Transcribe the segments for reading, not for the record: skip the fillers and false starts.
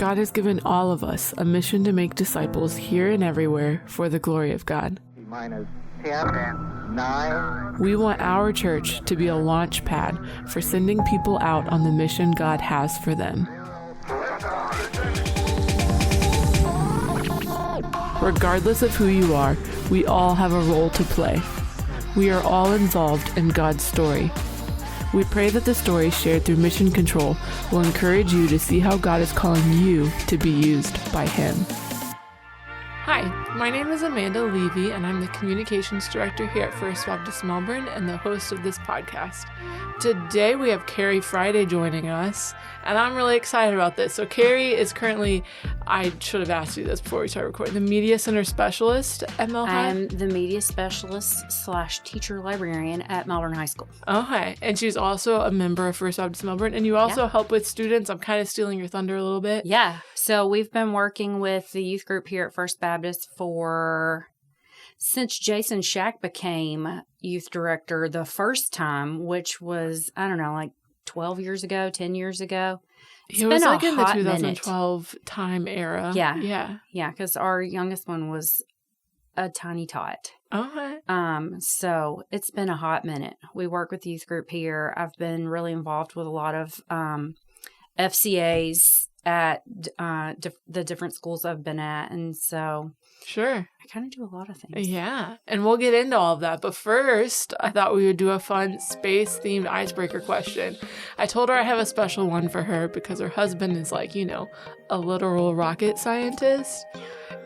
God has given all of us a mission to make disciples here and everywhere for the glory of God. Minus 10, 9. We want our church to be a launch pad for sending people out on the mission God has for them. Regardless of who you are, we all have a role to play. We are all involved in God's story. We pray that the story shared through Mission Control will encourage you to see how God is calling you to be used by Him. Hi, my name is Amanda Levy, and I'm the Communications Director here at First Baptist Melbourne and the host of this podcast. Today we have Carrie Friday joining us, and I'm really excited about this. So Carrie is currently, I should have asked you this before we started recording, the Media Center Specialist at Melbourne High. I'm the Media Specialist / Teacher Librarian at Melbourne High School. Okay, and she's also a member of First Baptist Melbourne, and you also help with students. I'm kind of stealing your thunder a little bit. Yeah, so we've been working with the youth group here at First Baptist since Jason Shack became youth director the first time, which was, I don't know, like 12 years ago, 10 years ago. It was like in the 2012 time era. Yeah, because our youngest one was a tiny tot. Okay. So it's been a hot minute. We work with the youth group here. I've been really involved with a lot of FCAs at the different schools I've been at, and so sure, I kind of do a lot of things. Yeah, and we'll get into all of that, but first I thought we would do a fun space-themed icebreaker question. I told her I have a special one for her because her husband is like, a literal rocket scientist.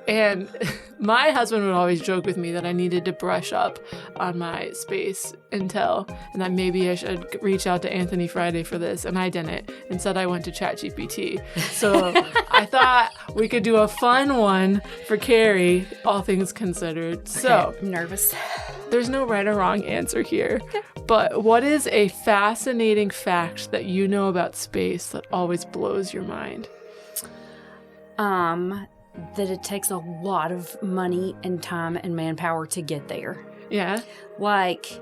And my husband would always joke with me that I needed to brush up on my space intel and that maybe I should reach out to Anthony Friday for this, and I didn't. Instead, I went to ChatGPT. So I thought we could do a fun one for Carrie, all things considered. So I'm nervous. There's no right or wrong answer here. But what is a fascinating fact that you know about space that always blows your mind? That it takes a lot of money and time and manpower to get there. Yeah. Like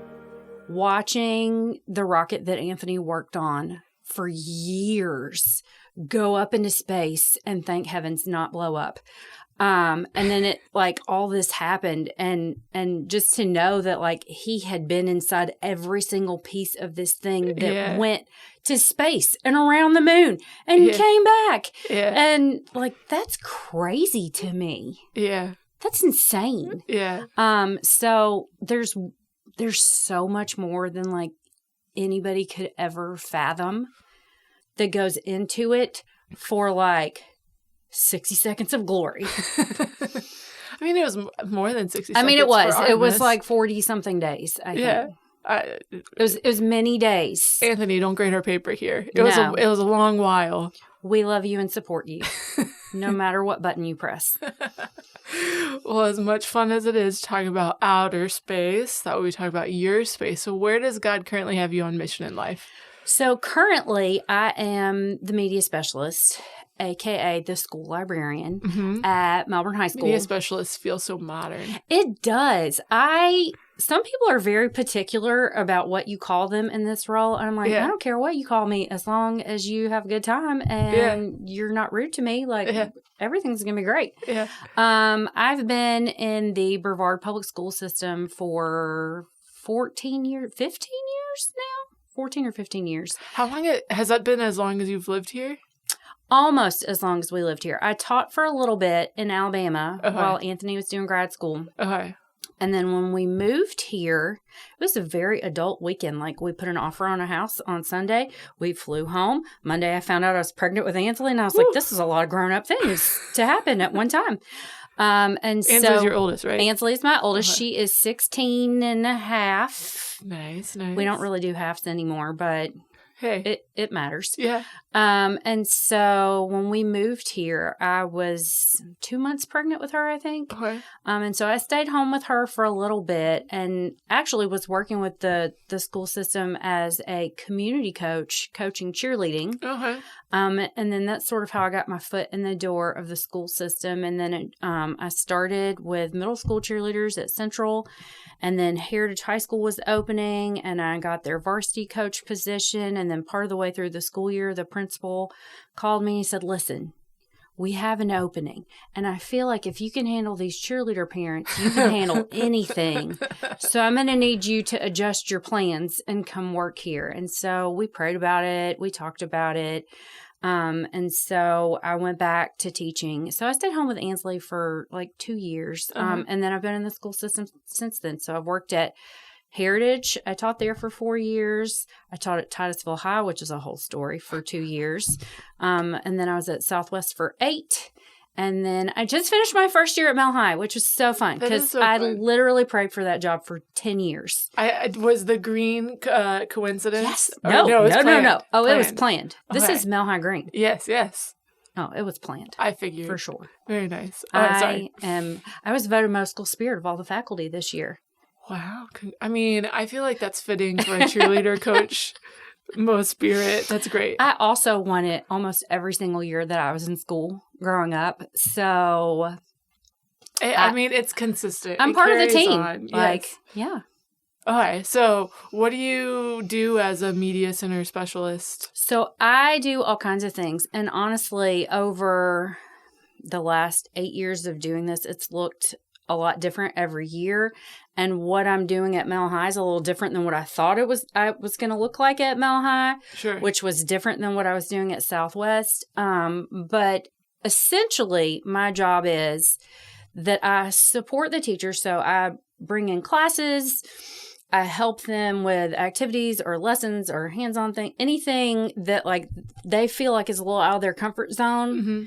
watching the rocket that Anthony worked on for years go up into space and thank heavens not blow up. And then it all this happened and just to know that he had been inside every single piece of this thing that went to space and around the moon and came back. Yeah. And that's crazy to me. Yeah. That's insane. Yeah. So there's so much more than anybody could ever fathom that goes into it for 60 seconds of glory. I mean, it was more than 60 seconds. I mean, it was. It was 40-something days, I think. It was many days. Anthony, don't grade our paper here. It was a long while. We love you and support you, no matter what button you press. Well, as much fun as it is talking about outer space, that we talk about your space. So where does God currently have you on mission in life? So currently, I am the media specialist, a.k.a. the school librarian at Melbourne High School. Media specialists feel so modern. It does. Some people are very particular about what you call them in this role. And I'm like, I don't care what you call me as long as you have a good time and you're not rude to me. Everything's going to be great. Yeah. I've been in the Brevard public school system for 15 years now? 14 or 15 years. How long has that been? As long as you've lived here? Almost as long as we lived here. I taught for a little bit in Alabama while Anthony was doing grad school. Okay. And then when we moved here, it was a very adult weekend. We put an offer on a house on Sunday. We flew home. Monday, I found out I was pregnant with Anthony, and I was like, this is a lot of grown-up things to happen at one time. And Ansley's your oldest, right? Ansley's my oldest. Okay. She is 16 and a half. Nice. We don't really do halves anymore, but hey, it matters. Yeah. And so when we moved here, I was 2 months pregnant with her, I think. Okay. And so I stayed home with her for a little bit and actually was working with the school system as a community coach, coaching cheerleading. Okay. And then that's sort of how I got my foot in the door of the school system. And then I started with middle school cheerleaders at Central. And then Heritage High School was opening, and I got their varsity coach position. And then part of the way through the school year, the principal called me and said, listen, we have an opening. And I feel like if you can handle these cheerleader parents, you can handle anything. So I'm going to need you to adjust your plans and come work here. And so we prayed about it. We talked about it. And so I went back to teaching. So I stayed home with Ansley for like 2 years. And then I've been in the school system since then. So I've worked at Heritage. I taught there for 4 years. I taught at Titusville High, which is a whole story, for 2 years. And then I was at Southwest for 8. And then I just finished my first year at Mel High, which was so fun because I literally prayed for that job for 10 years. Was the green coincidence? Yes. No. No. Oh, Planned. it was planned. This Okay. is Mel High Green. Yes. Oh, it was planned. I figured. For sure. Very nice. Oh, sorry. I was voted most school spirit of all the faculty this year. Wow. I mean, I feel like that's fitting for a cheerleader coach. Most spirit. That's great. I also won it almost every single year that I was in school growing up. So I mean, it's consistent. I'm part of the team. On. Like, yes. yeah. Okay. So what do you do as a media center specialist? So I do all kinds of things. And honestly, over the last 8 years of doing this, it's looked a lot different every year. And what I'm doing at Mel High is a little different than what I thought I was going to look like at Mel High, Sure. which was different than what I was doing at Southwest. But essentially, my job is that I support the teachers. So I bring in classes, I help them with activities or lessons or hands-on thing, anything that like they feel like is a little out of their comfort zone. Mm-hmm.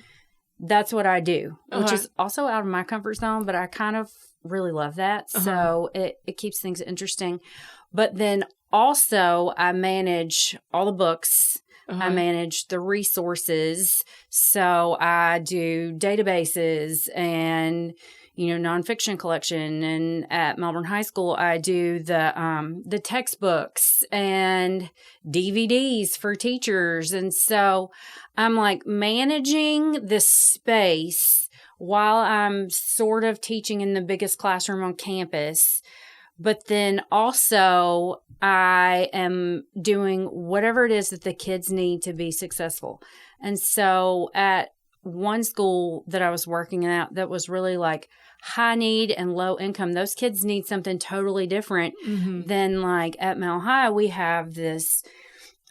That's what I do, which Okay. is also out of my comfort zone, but I kind of really love that. So it keeps things interesting. But then also I manage all the books. I manage the resources. So I do databases and, nonfiction collection. And at Melbourne High School, I do the textbooks and DVDs for teachers. And so I'm like managing this space while I'm sort of teaching in the biggest classroom on campus. But then also I am doing whatever it is that the kids need to be successful. And so at one school that I was working at that was really like high need and low income, those kids need something totally different than like at Mel High. We have this,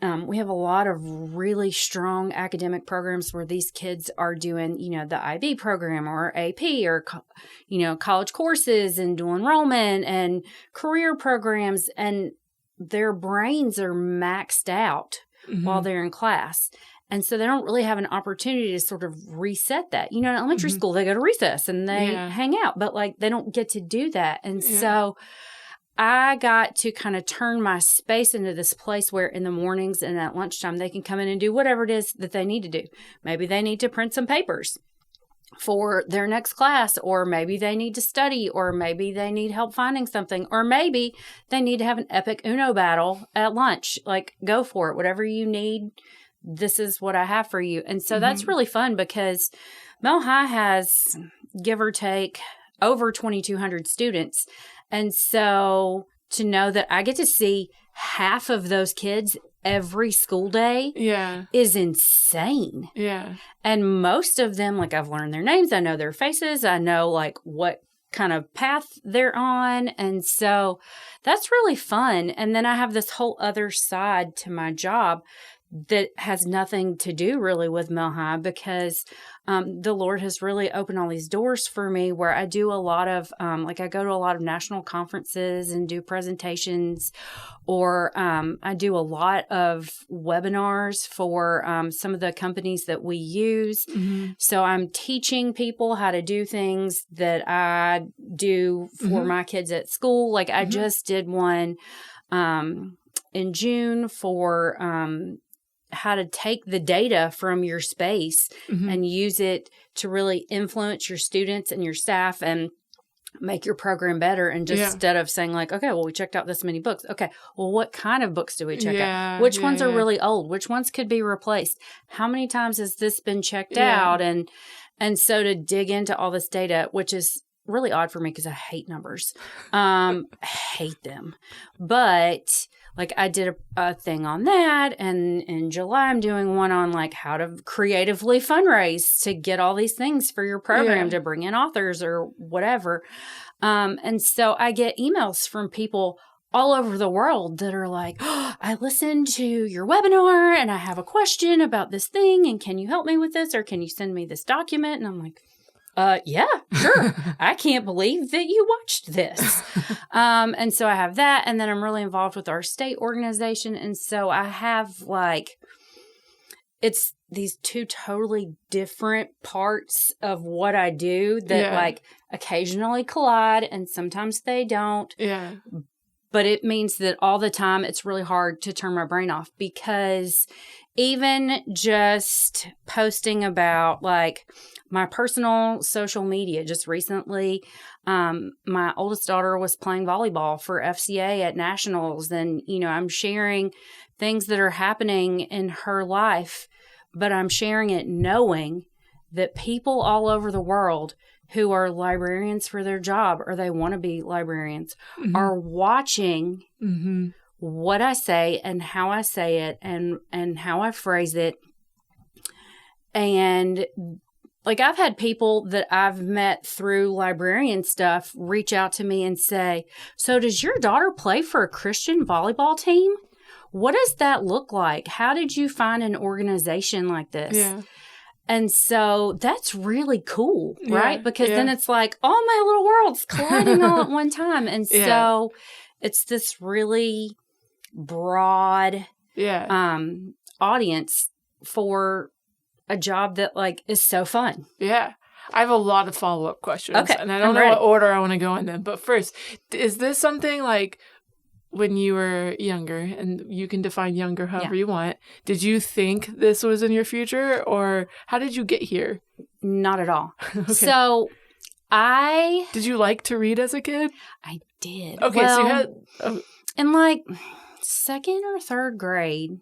we have a lot of really strong academic programs where these kids are doing, the IB program or AP or, college courses and dual enrollment and career programs, and their brains are maxed out while they're in class. And so they don't really have an opportunity to sort of reset that. In elementary school, they go to recess and they hang out, but like they don't get to do that. And so I got to kind of turn my space into this place where in the mornings and at lunchtime, they can come in and do whatever it is that they need to do. Maybe they need to print some papers for their next class, or maybe they need to study, or maybe they need help finding something, or maybe they need to have an epic Uno battle at lunch. Like, go for it. Whatever you need, this is what I have for you. And so that's really fun because Mel High has, give or take, over 2,200 students. And so to know that I get to see half of those kids every school day is insane. Yeah. And most of them, like, I've learned their names. I know their faces. I know like what kind of path they're on. And so that's really fun. And then I have this whole other side to my job that has nothing to do really with Mel High because the Lord has really opened all these doors for me where I do a lot of, I go to a lot of national conferences and do presentations, or I do a lot of webinars for some of the companies that we use. So I'm teaching people how to do things that I do for my kids at school. Like I just did one in June for how to take the data from your space and use it to really influence your students and your staff and make your program better. And just instead of saying like, okay, well, we checked out this many books. Okay, well, what kind of books do we check out? Which ones are really old? Which ones could be replaced? How many times has this been checked out? And so to dig into all this data, which is really odd for me because I hate numbers, hate them. But like I did a thing on that. And in July, I'm doing one on like how to creatively fundraise to get all these things for your program to bring in authors or whatever. And so I get emails from people all over the world that are like, oh, I listened to your webinar and I have a question about this thing. And can you help me with this? Or can you send me this document? And I'm like, yeah, sure. I can't believe that you watched this. And so I have that. And then I'm really involved with our state organization. And so I have like, it's these two totally different parts of what I do that like occasionally collide and sometimes they don't. Yeah. But it means that all the time it's really hard to turn my brain off, because even just posting about like my personal social media, just recently, my oldest daughter was playing volleyball for FCA at nationals. And, you know, I'm sharing things that are happening in her life, but I'm sharing it knowing that people all over the world who are librarians for their job or they want to be librarians are watching what I say and how I say it and how I phrase it. And like I've had people that I've met through librarian stuff reach out to me and say, so does your daughter play for a Christian volleyball team? What does that look like? How did you find an organization like this? Yeah. And so that's really cool, right? Because then it's like all my little worlds colliding all at one time. And so it's this really broad audience for a job that like is so fun. Yeah. I have a lot of follow-up questions. Okay. And I don't know what order I want to go in them. But first, is this something like when you were younger, and you can define younger however you want, did you think this was in your future, or how did you get here? Not at all. Okay. So Did you like to read as a kid? I did. Okay, well, so you had... in like second or third grade,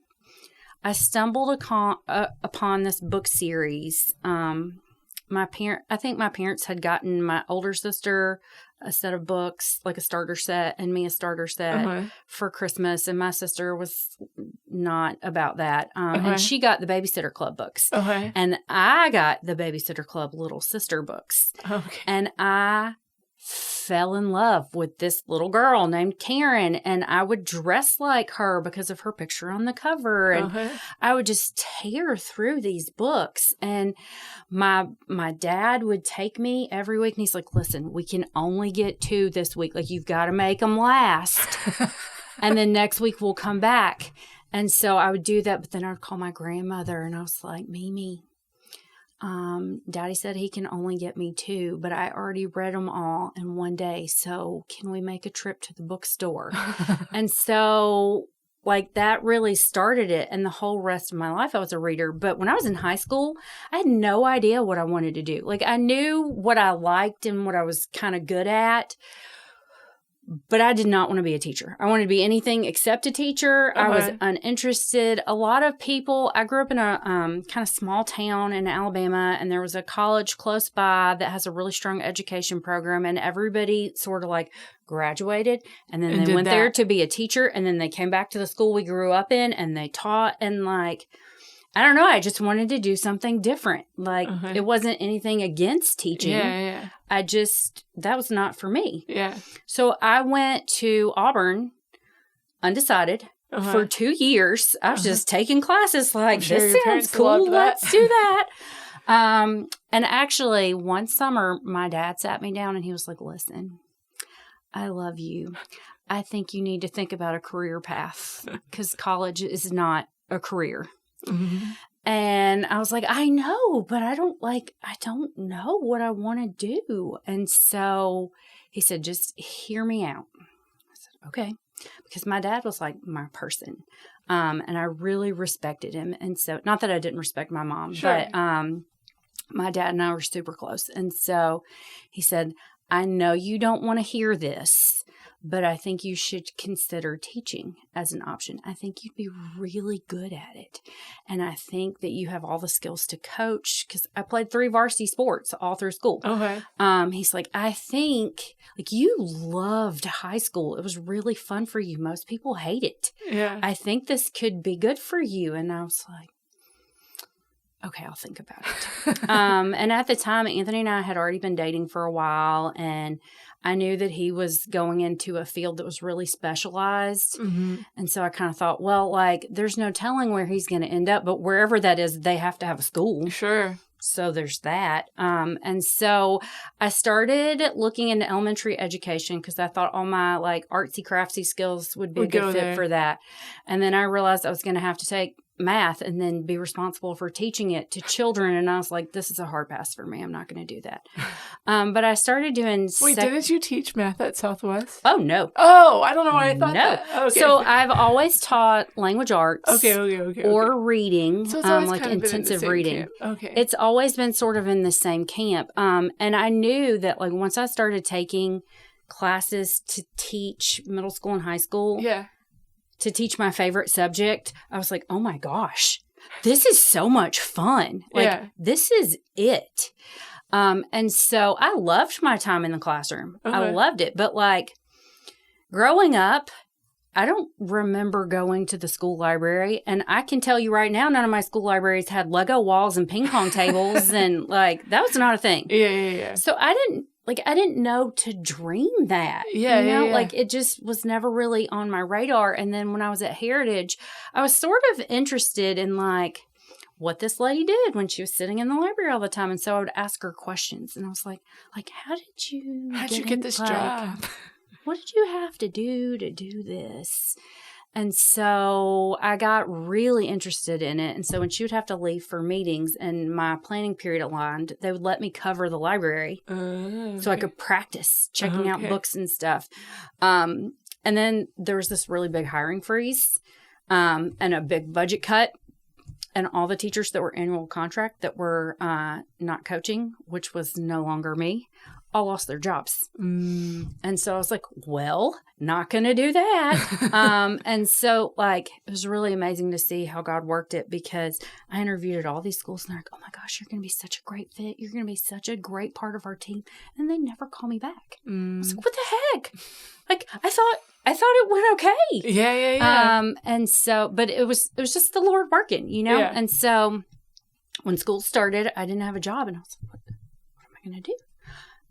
I stumbled upon this book series. I think my parents had gotten my older sister a set of books, like a starter set, and me a starter set for Christmas. And my sister was not about that. And she got the Babysitter Club books. And I got the Babysitter Club Little Sister books. And I fell in love with this little girl named Karen, and I would dress like her because of her picture on the cover, and I would just tear through these books. And my dad would take me every week, and he's like, listen, we can only get 2 this week, like you've got to make them last. And then next week we'll come back. And so I would do that, but then I would call my grandmother, and I was like, Mimi, Daddy said he can only get me 2, but I already read them all in one day. So can we make a trip to the bookstore? And so like that really started it. And the whole rest of my life, I was a reader. But when I was in high school, I had no idea what I wanted to do. Like I knew what I liked and what I was kind of good at, but I did not want to be a teacher. I wanted to be anything except a teacher. I was uninterested. A lot of people, I grew up in a kind of small town in Alabama, and there was a college close by that has a really strong education program, and everybody sort of like graduated, and then they went there to be a teacher, and then they came back to the school we grew up in, and they taught, and like, I don't know. I just wanted to do something different. Like it wasn't anything against teaching. That was not for me. Yeah. So I went to Auburn undecided for 2 years. I was just taking classes like, this sounds cool. Let's do that. And actually one summer my dad sat me down and he was like, listen, I love you. I think you need to think about a career path because college is not a career. And I was like, I know, but I don't know what I want to do. And so he said, just hear me out. I said, okay. Because my dad was like my person. And I really respected him. And so, not that I didn't respect my mom, but my dad and I were super close. And so he said, I know you don't want to hear this, but I think you should consider teaching as an option. I think you'd be really good at it. And I think that you have all the skills to coach, because I played 3 varsity sports all through school. Okay. He's like, I think, like, you loved high school. It was really fun for you. Most people hate it. Yeah. I think this could be good for you. And I was like, okay, I'll think about it. And at the time, Anthony and I had already been dating for a while, and I knew that he was going into a field that was really specialized. Mm-hmm. And so I kind of thought, well, like, there's no telling where he's going to end up, but wherever that is, they have to have a school. Sure. So there's that. And so I started looking into elementary education because I thought all my like artsy craftsy skills would be a good fit for that. And then I realized I was going to have to take math and then be responsible for teaching it to children. And I was like, this is a hard pass for me. I'm not going to do that. But I started doing... Wait, didn't you teach math at Southwest? Oh, no. Oh, I don't know why I thought that. Okay. So I've always taught language arts. Okay. Or reading, so it's always like kind of intensive reading. Camp. Okay. It's always been sort of in the same camp. And I knew that like once I started taking classes to teach middle school and high school, to teach my favorite subject, I was like, oh my gosh, this is so much fun. Like, this is it. And so I loved my time in the classroom. Okay. I loved it. But like growing up, I don't remember going to the school library. And I can tell you right now, none of my school libraries had Lego walls and ping pong tables. And like, that was not a thing. Yeah. So I didn't know to dream that. Yeah. Like it just was never really on my radar. And then when I was at Heritage, I was sort of interested in like what this lady did when she was sitting in the library all the time. And so I would ask her questions. And I was like, how'd you get this job? What did you have to do this? And so I got really interested in it. And so when she would have to leave for meetings and my planning period aligned, they would let me cover the library so I could practice checking out books and stuff. And then there was this really big hiring freeze and a big budget cut. And all the teachers that were annual contract that were not coaching, which was no longer me, all lost their jobs. And so I was like, well, not going to do that. And so like, it was really amazing to see how God worked it, because I interviewed at all these schools and they're like, oh my gosh, you're going to be such a great fit. You're going to be such a great part of our team. And they never call me back. I was like, what the heck? Like, I thought it went okay. Yeah. And so, but it was just the Lord working, Yeah. And so when school started, I didn't have a job and I was like, what am I going to do?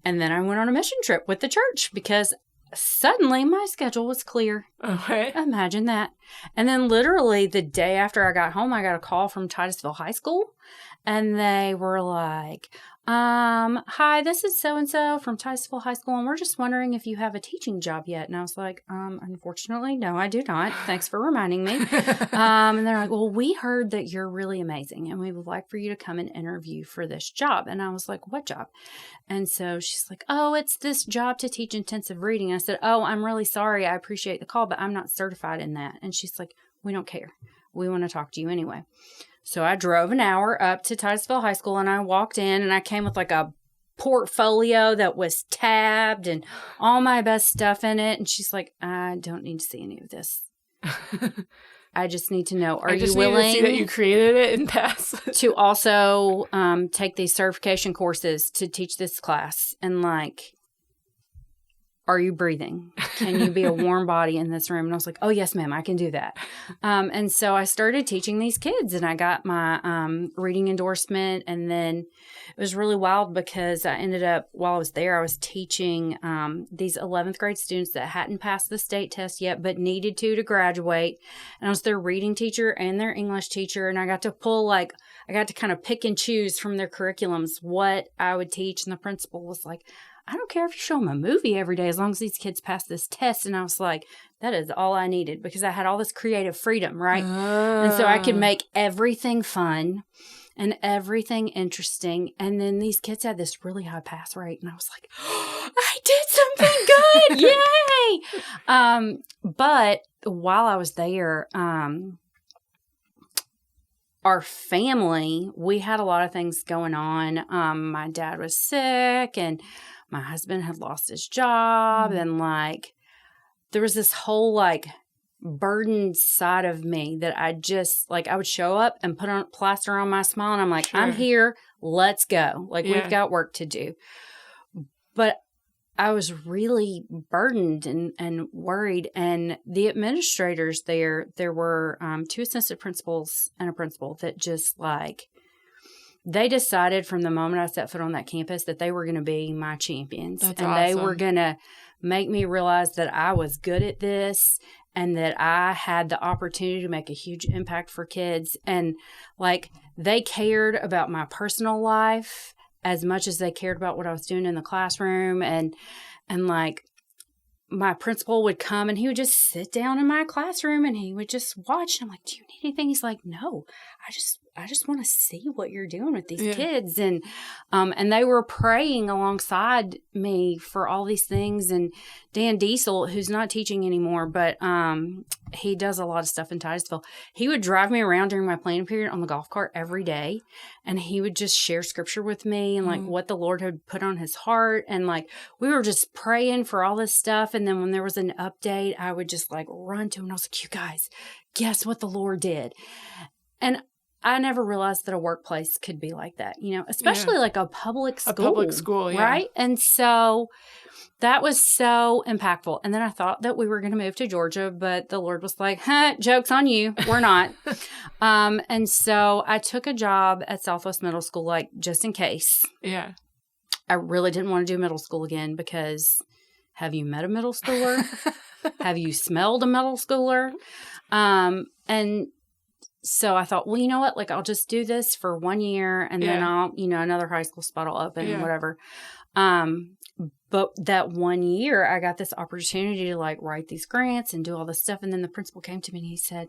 And then I went on a mission trip with the church because suddenly my schedule was clear. Okay. Imagine that. And then literally the day after I got home, I got a call from Titusville High School. And they were like, hi, this is so-and-so from Titusville High School, and we're just wondering if you have a teaching job yet. And I was like, unfortunately, no, I do not. Thanks for reminding me. And they're like, well, we heard that you're really amazing, and we would like for you to come and interview for this job. And I was like, what job? And so she's like, oh, it's this job to teach intensive reading. And I said, oh, I'm really sorry. I appreciate the call, but I'm not certified in that. And she's like, we don't care. We want to talk to you anyway. So I drove an hour up to Titusville High School, and I walked in, and I came with like a portfolio that was tabbed and all my best stuff in it. And she's like, I don't need to see any of this. I just need to know, are you willing to see that you created it and pass to also take these certification courses to teach this class? And like, are you breathing? Can you be a warm body in this room? And I was like, oh, yes, ma'am, I can do that. And so I started teaching these kids, and I got my reading endorsement. And then it was really wild because I ended up, while I was there, I was teaching these 11th grade students that hadn't passed the state test yet, but needed to graduate. And I was their reading teacher and their English teacher. And I got to kind of pick and choose from their curriculums what I would teach. And the principal was like, I don't care if you show them a movie every day as long as these kids pass this test. And I was like, that is all I needed, because I had all this creative freedom, right? And so I could make everything fun and everything interesting. And then these kids had this really high pass rate. And I was like, oh, I did something good. Yay. But while I was there, our family, we had a lot of things going on. My dad was sick, and my husband had lost his job, and like there was this whole like burdened side of me that I just like, I would show up and put on plaster on my smile and I'm like, I'm here, let's go. Like we've got work to do. But I was really burdened and worried. And the administrators there were 2 assistant principals and a principal that just like, they decided from the moment I set foot on that campus that they were going to be my champions. That's and awesome. They were going to make me realize that I was good at this and that I had the opportunity to make a huge impact for kids. And like, they cared about my personal life as much as they cared about what I was doing in the classroom. And like, my principal would come and he would just sit down in my classroom and he would just watch. And I'm like, do you need anything? He's like, no, I just want to see what you're doing with these kids. And they were praying alongside me for all these things. And Dan Diesel, who's not teaching anymore, but he does a lot of stuff in Titusville. He would drive me around during my planning period on the golf cart every day. And he would just share scripture with me and like what the Lord had put on his heart. And like, we were just praying for all this stuff. And then when there was an update, I would just like run to him. And I was like, you guys, guess what the Lord did? And I never realized that a workplace could be like that, you know, especially like a public school. A public school, yeah. Right? And so that was so impactful. And then I thought that we were going to move to Georgia, but the Lord was like, joke's on you. We're not. And so I took a job at Southwest Middle School, like just in case. Yeah. I really didn't want to do middle school again because have you met a middle schooler? Have you smelled a middle schooler? And so I thought, well, you know what? Like, I'll just do this for 1 year and then I'll, you know, another high school spot will open and whatever. But that 1 year I got this opportunity to like write these grants and do all this stuff. And then the principal came to me and he said,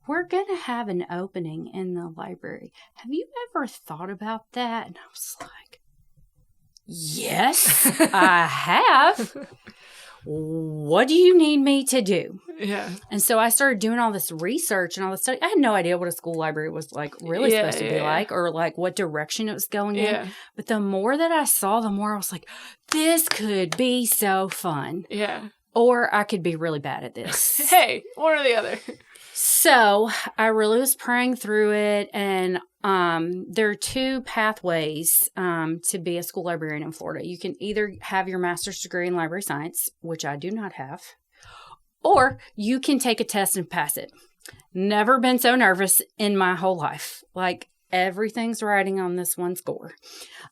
we're going to have an opening in the library. Have you ever thought about that? And I was like, yes, I have. What do you need me to do? Yeah. And so I started doing all this research and all this stuff. I had no idea what a school library was like really supposed to be like or like what direction it was going in. But the more that I saw, the more I was like, this could be so fun. Yeah. Or I could be really bad at this. Hey, one or the other. So I really was praying through it. And there are 2 pathways to be a school librarian in Florida. You can either have your master's degree in library science, which I do not have, or you can take a test and pass it. Never been so nervous in my whole life. Like everything's riding on this one score.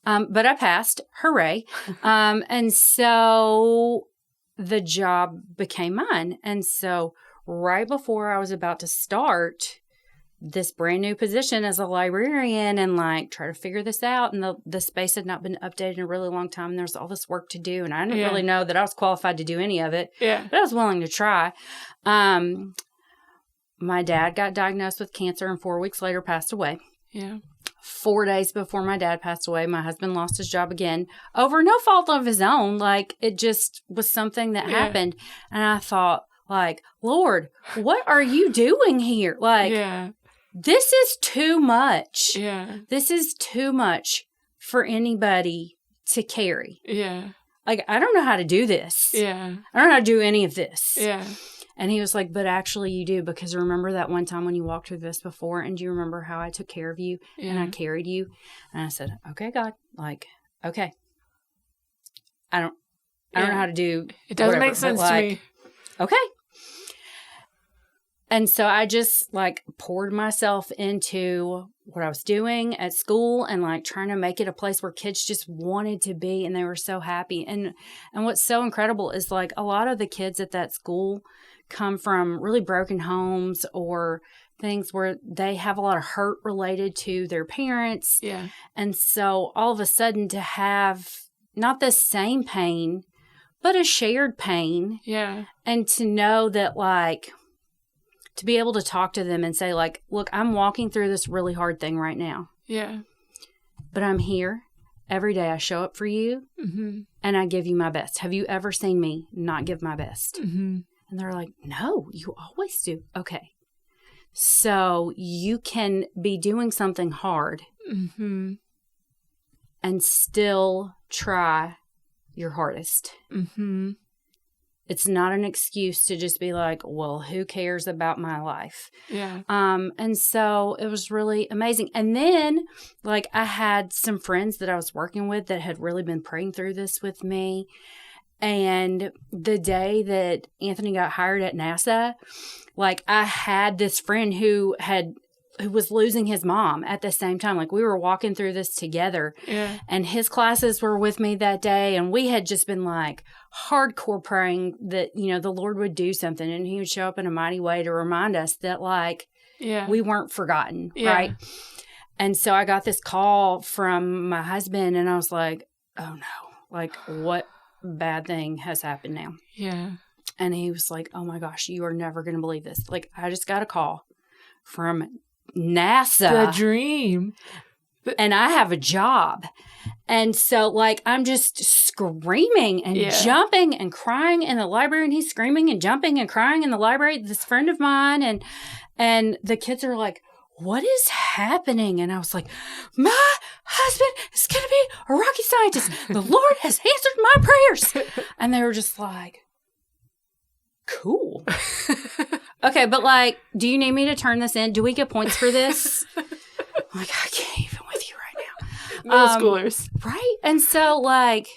But I passed. Hooray. And so the job became mine. And so right before I was about to start this brand new position as a librarian and like try to figure this out, and the space had not been updated in a really long time, and there's all this work to do, and I didn't really know that I was qualified to do any of it, but I was willing to try. My dad got diagnosed with cancer and 4 weeks later passed away. 4 days before my dad passed away, my husband lost his job again over no fault of his own. Like it just was something that happened. And I thought, like, Lord, what are you doing here? Like, this is too much. This is too much for anybody to carry. Like, I don't know how to do this. I don't know how to do any of this. And he was like, but actually you do, because remember that one time when you walked through this before, and do you remember how I took care of you and I carried you? And I said, okay, God, like, okay. I don't know how to do it. Doesn't make sense to me. Okay. And so I just like poured myself into what I was doing at school and like trying to make it a place where kids just wanted to be, and they were so happy. And what's so incredible is like a lot of the kids at that school come from really broken homes or things where they have a lot of hurt related to their parents. And so all of a sudden to have not the same pain, but a shared pain. And to know that like, to be able to talk to them and say like, look, I'm walking through this really hard thing right now. But I'm here. Every day I show up for you and I give you my best. Have you ever seen me not give my best? And they're like, no, you always do. Okay. So you can be doing something hard and still try your hardest. It's not an excuse to just be like, well, who cares about my life? Yeah. And so it was really amazing. And then, like, I had some friends that I was working with that had really been praying through this with me. And the day that Anthony got hired at NASA, like, I had this friend who was losing his mom at the same time. Like, we were walking through this together. Yeah. And his classes were with me that day. And we had just been like hardcore praying that, you know, the Lord would do something and he would show up in a mighty way to remind us that, like, we weren't forgotten. Yeah. Right. And so I got this call from my husband and I was like, oh no, like, what bad thing has happened now? Yeah. And he was like, oh my gosh, you are never going to believe this. Like, I just got a call from NASA. The dream. And I have a job. And so, like, I'm just screaming and jumping and crying in the library. And he's screaming and jumping and crying in the library. This friend of mine. And the kids are like, what is happening? And I was like, my husband is going to be a rocket scientist. The Lord has answered my prayers. And they were just like, cool. Okay, but, like, do you need me to turn this in? Do we get points for this? I'm like, I can't even with you right now. Middle schoolers. Right? And so, like,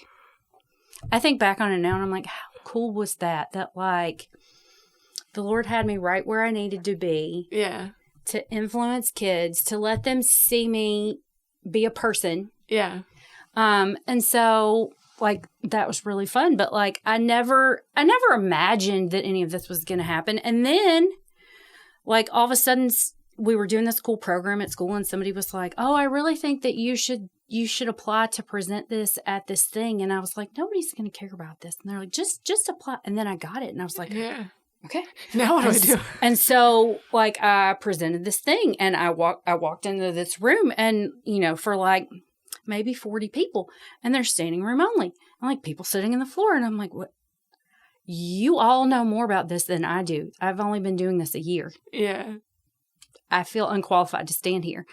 I think back on it now and I'm like, how cool was that? That, like, the Lord had me right where I needed to be. Yeah. To influence kids, to let them see me be a person. Yeah. And so, like, that was really fun. But, like, I never imagined that any of this was going to happen. And then, like, all of a sudden, we were doing this cool program at school and somebody was like, oh, I really think that you should apply to present this at this thing. And I was like, nobody's going to care about this. And they're like, just apply. And then I got it. And I was like, okay. Now what do I do? And so, like, I presented this thing and I walked into this room and, you know, for like maybe 40 people and they're standing room only. And, like, people sitting on the floor. And I'm like, what? You all know more about this than I do. I've only been doing this a year. Yeah. I feel unqualified to stand here.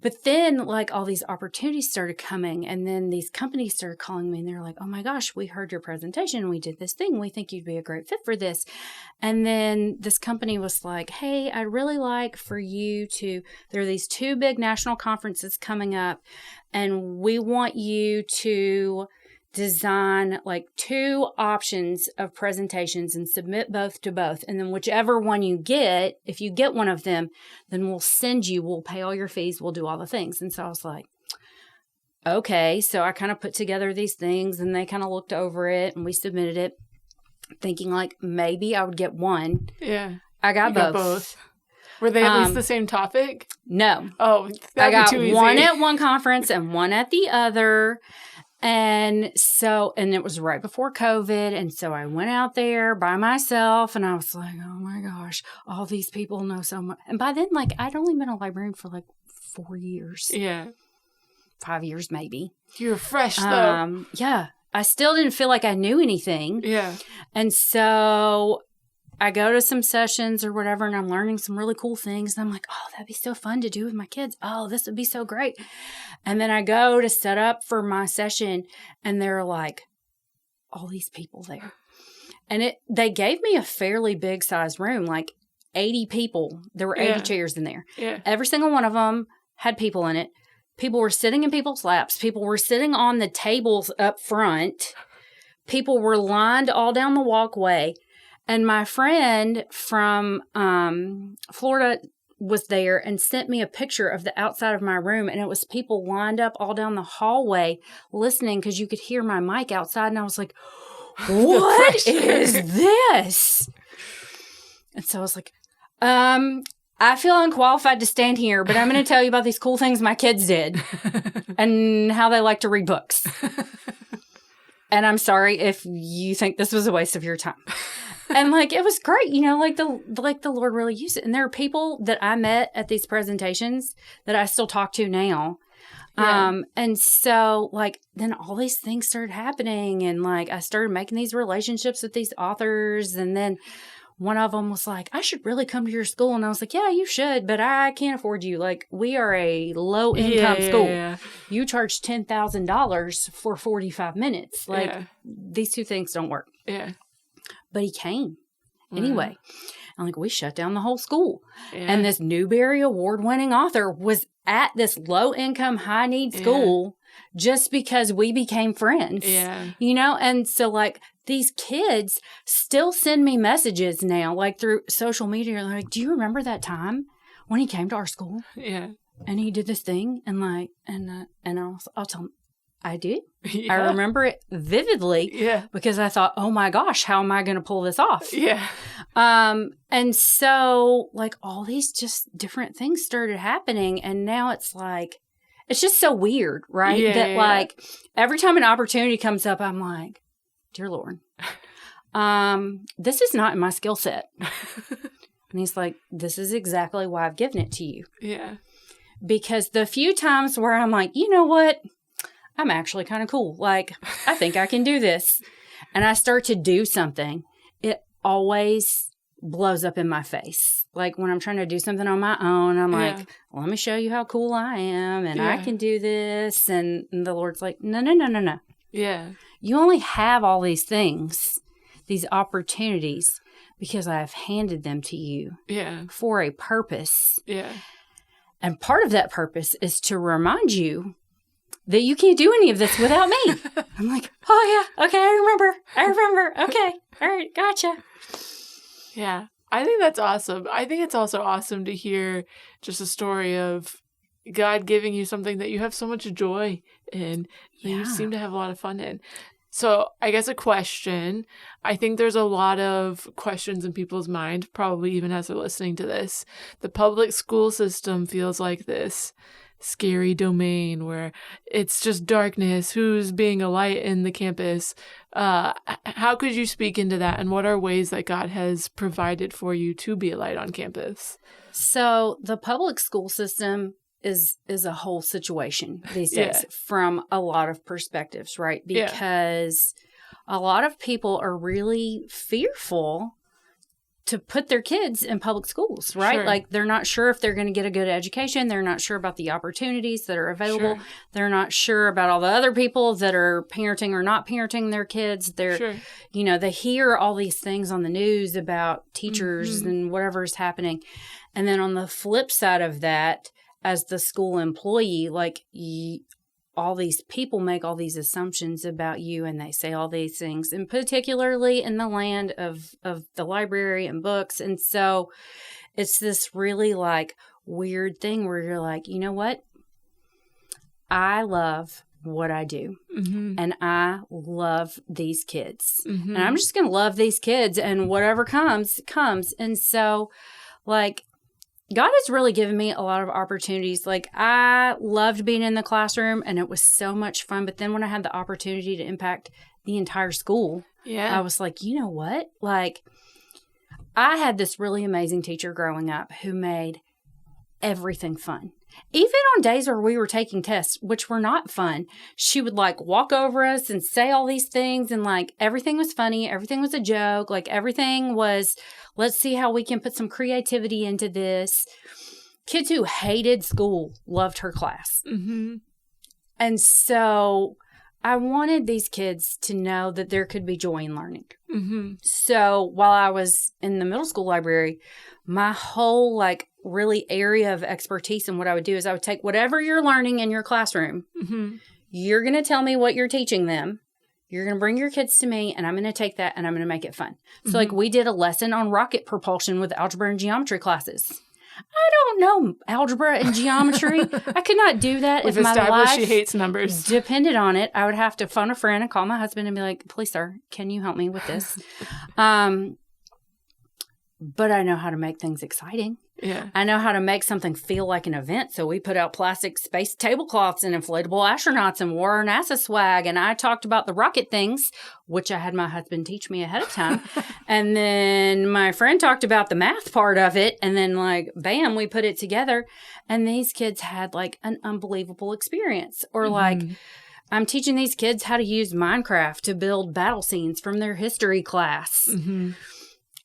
But then, like, all these opportunities started coming and then these companies started calling me and they're like, oh my gosh, we heard your presentation. We did this thing. We think you'd be a great fit for this. And then this company was like, hey, I'd really like for you to, there are these 2 big national conferences coming up and we want you to design like 2 options of presentations and submit both to both. And then whichever one you get, if you get one of them, then we'll pay all your fees. We'll do all the things. And so I was like, okay. So I kind of put together these things and they kind of looked over it and we submitted it thinking like maybe I would get one. Yeah. I got both. Were they at least the same topic? No. Oh, I got too easy. one at one conference and one at the other. And it was right before COVID. And so I went out there by myself and I was like, oh my gosh, all these people know so much. And by then, like, I'd only been a librarian for like 4 years. Yeah. 5 years, maybe. You were fresh though. Yeah. I still didn't feel like I knew anything. Yeah. And so I go to some sessions or whatever, and I'm learning some really cool things. And I'm like, oh, that'd be so fun to do with my kids. Oh, this would be so great. And then I go to set up for my session, and there are like all these people there. And they gave me a fairly big size room, like 80 people. There were 80 chairs in there. Yeah. Every single one of them had people in it. People were sitting in people's laps. People were sitting on the tables up front. People were lined all down the walkway. And my friend from Florida was there and sent me a picture of the outside of my room. And it was people lined up all down the hallway listening because you could hear my mic outside. And I was like, what is this? And so I was like, I feel unqualified to stand here, but I'm going to tell you about these cool things my kids did and how they like to read books. And I'm sorry if you think this was a waste of your time. And like, it was great, you know, like the Lord really used it. And there are people that I met at these presentations that I still talk to now. Yeah. And so like, then all these things started happening and like, I started making these relationships with these authors. And then one of them was like, I should really come to your school. And I was like, yeah, you should, but I can't afford you. Like, we are a low income school. Yeah. You charge $10,000 for 45 minutes. Like, these two things don't work. Yeah. But he came anyway. And like, we shut down the whole school. Yeah. And this Newbery Award-winning author was at this low-income, high-need school just because we became friends. Yeah. You know? And so, like, these kids still send me messages now, like, through social media. They're like, do you remember that time when he came to our school? Yeah. And he did this thing? And, like, and I'll tell them, I did. Yeah. I remember it vividly because I thought, oh my gosh, how am I going to pull this off? Yeah. And so like all these just different things started happening. And now it's like, it's just so weird, right? Yeah, like every time an opportunity comes up, I'm like, dear Lord, this is not in my skill set. And he's like, this is exactly why I've given it to you. Yeah. Because the few times where I'm like, you know what? I'm actually kind of cool. Like, I think I can do this. And I start to do something. It always blows up in my face. Like, when I'm trying to do something on my own, I'm like, let me show you how cool I am. And I can do this. And the Lord's like, no. Yeah. You only have all these things, these opportunities, because I've handed them to you for a purpose. Yeah. And part of that purpose is to remind you that you can't do any of this without me. I'm like, oh, yeah. Okay, I remember. Okay. All right. Gotcha. Yeah. I think that's awesome. I think it's also awesome to hear just a story of God giving you something that you have so much joy in, that you seem to have a lot of fun in. So I guess a question. I think there's a lot of questions in people's mind, probably even as they're listening to this. The public school system feels like this scary domain where it's just darkness. Who's being a light in the campus? How could you speak into that? And what are ways that God has provided for you to be a light on campus? So the public school system is a whole situation these days from a lot of perspectives, right? Because a lot of people are really fearful to put their kids in public schools, right? Sure. Like, they're not sure if they're going to get a good education. They're not sure about the opportunities that are available. Sure. They're not sure about all the other people that are parenting or not parenting their kids. They're, you know, they hear all these things on the news about teachers and whatever's happening. And then on the flip side of that, as the school employee, like, all these people make all these assumptions about you, and they say all these things, and particularly in the land of the library and books. And so it's this really like weird thing where you're like, you know what? I love what I do, and I love these kids, and I'm just going to love these kids, and whatever comes. And so, like, God has really given me a lot of opportunities. Like, I loved being in the classroom, and it was so much fun. But then when I had the opportunity to impact the entire school, I was like, you know what? Like, I had this really amazing teacher growing up who made everything fun. Even on days where we were taking tests, which were not fun, she would like walk over us and say all these things, and like everything was funny. Everything was a joke. Like, everything was, let's see how we can put some creativity into this. Kids who hated school loved her class. And so I wanted these kids to know that there could be joy in learning. So while I was in the middle school library, my whole like really area of expertise and what I would do is I would take whatever you're learning in your classroom. You're going to tell me what you're teaching them. You're going to bring your kids to me, and I'm going to take that and I'm going to make it fun. So like, we did a lesson on rocket propulsion with algebra and geometry classes. I don't know algebra and geometry. I could not do that. We've if my life she hates numbers. Depended on it. I would have to phone a friend and call my husband and be like, please, sir, can you help me with this? But I know how to make things exciting. Yeah. I know how to make something feel like an event. So we put out plastic space tablecloths and inflatable astronauts and wore our NASA swag. And I talked about the rocket things, which I had my husband teach me ahead of time. And then my friend talked about the math part of it. And then like, bam, we put it together. And these kids had like an unbelievable experience. Or like, I'm teaching these kids how to use Minecraft to build battle scenes from their history class.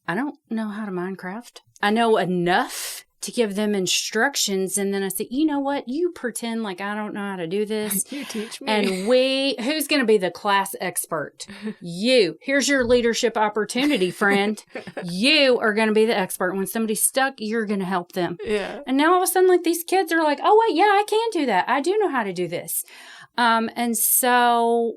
I don't know how to Minecraft. I know enough to give them instructions. And then I said, you know what? You pretend like I don't know how to do this. You teach me. And who's going to be the class expert? You. Here's your leadership opportunity, friend. You are going to be the expert. When somebody's stuck, you're going to help them. Yeah. And now all of a sudden, like, these kids are like, oh, wait, yeah, I can do that. I do know how to do this. And so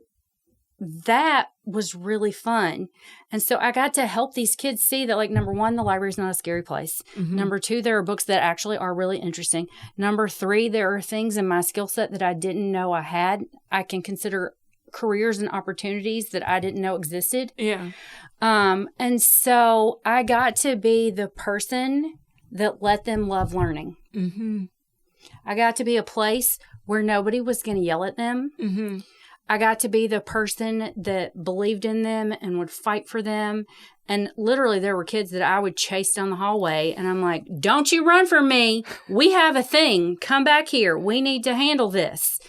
that was really fun. And so I got to help these kids see that, like, number one, the library is not a scary place. Mm-hmm. Number two, there are books that actually are really interesting. Number three, there are things in my skill set that I didn't know I had. I can consider careers and opportunities that I didn't know existed. Yeah. And so I got to be the person that let them love learning. Mm-hmm. I got to be a place where nobody was going to yell at them. Mm-hmm. I got to be the person that believed in them and would fight for them. And literally there were kids that I would chase down the hallway and I'm like, don't you run from me. We have a thing. Come back here. We need to handle this.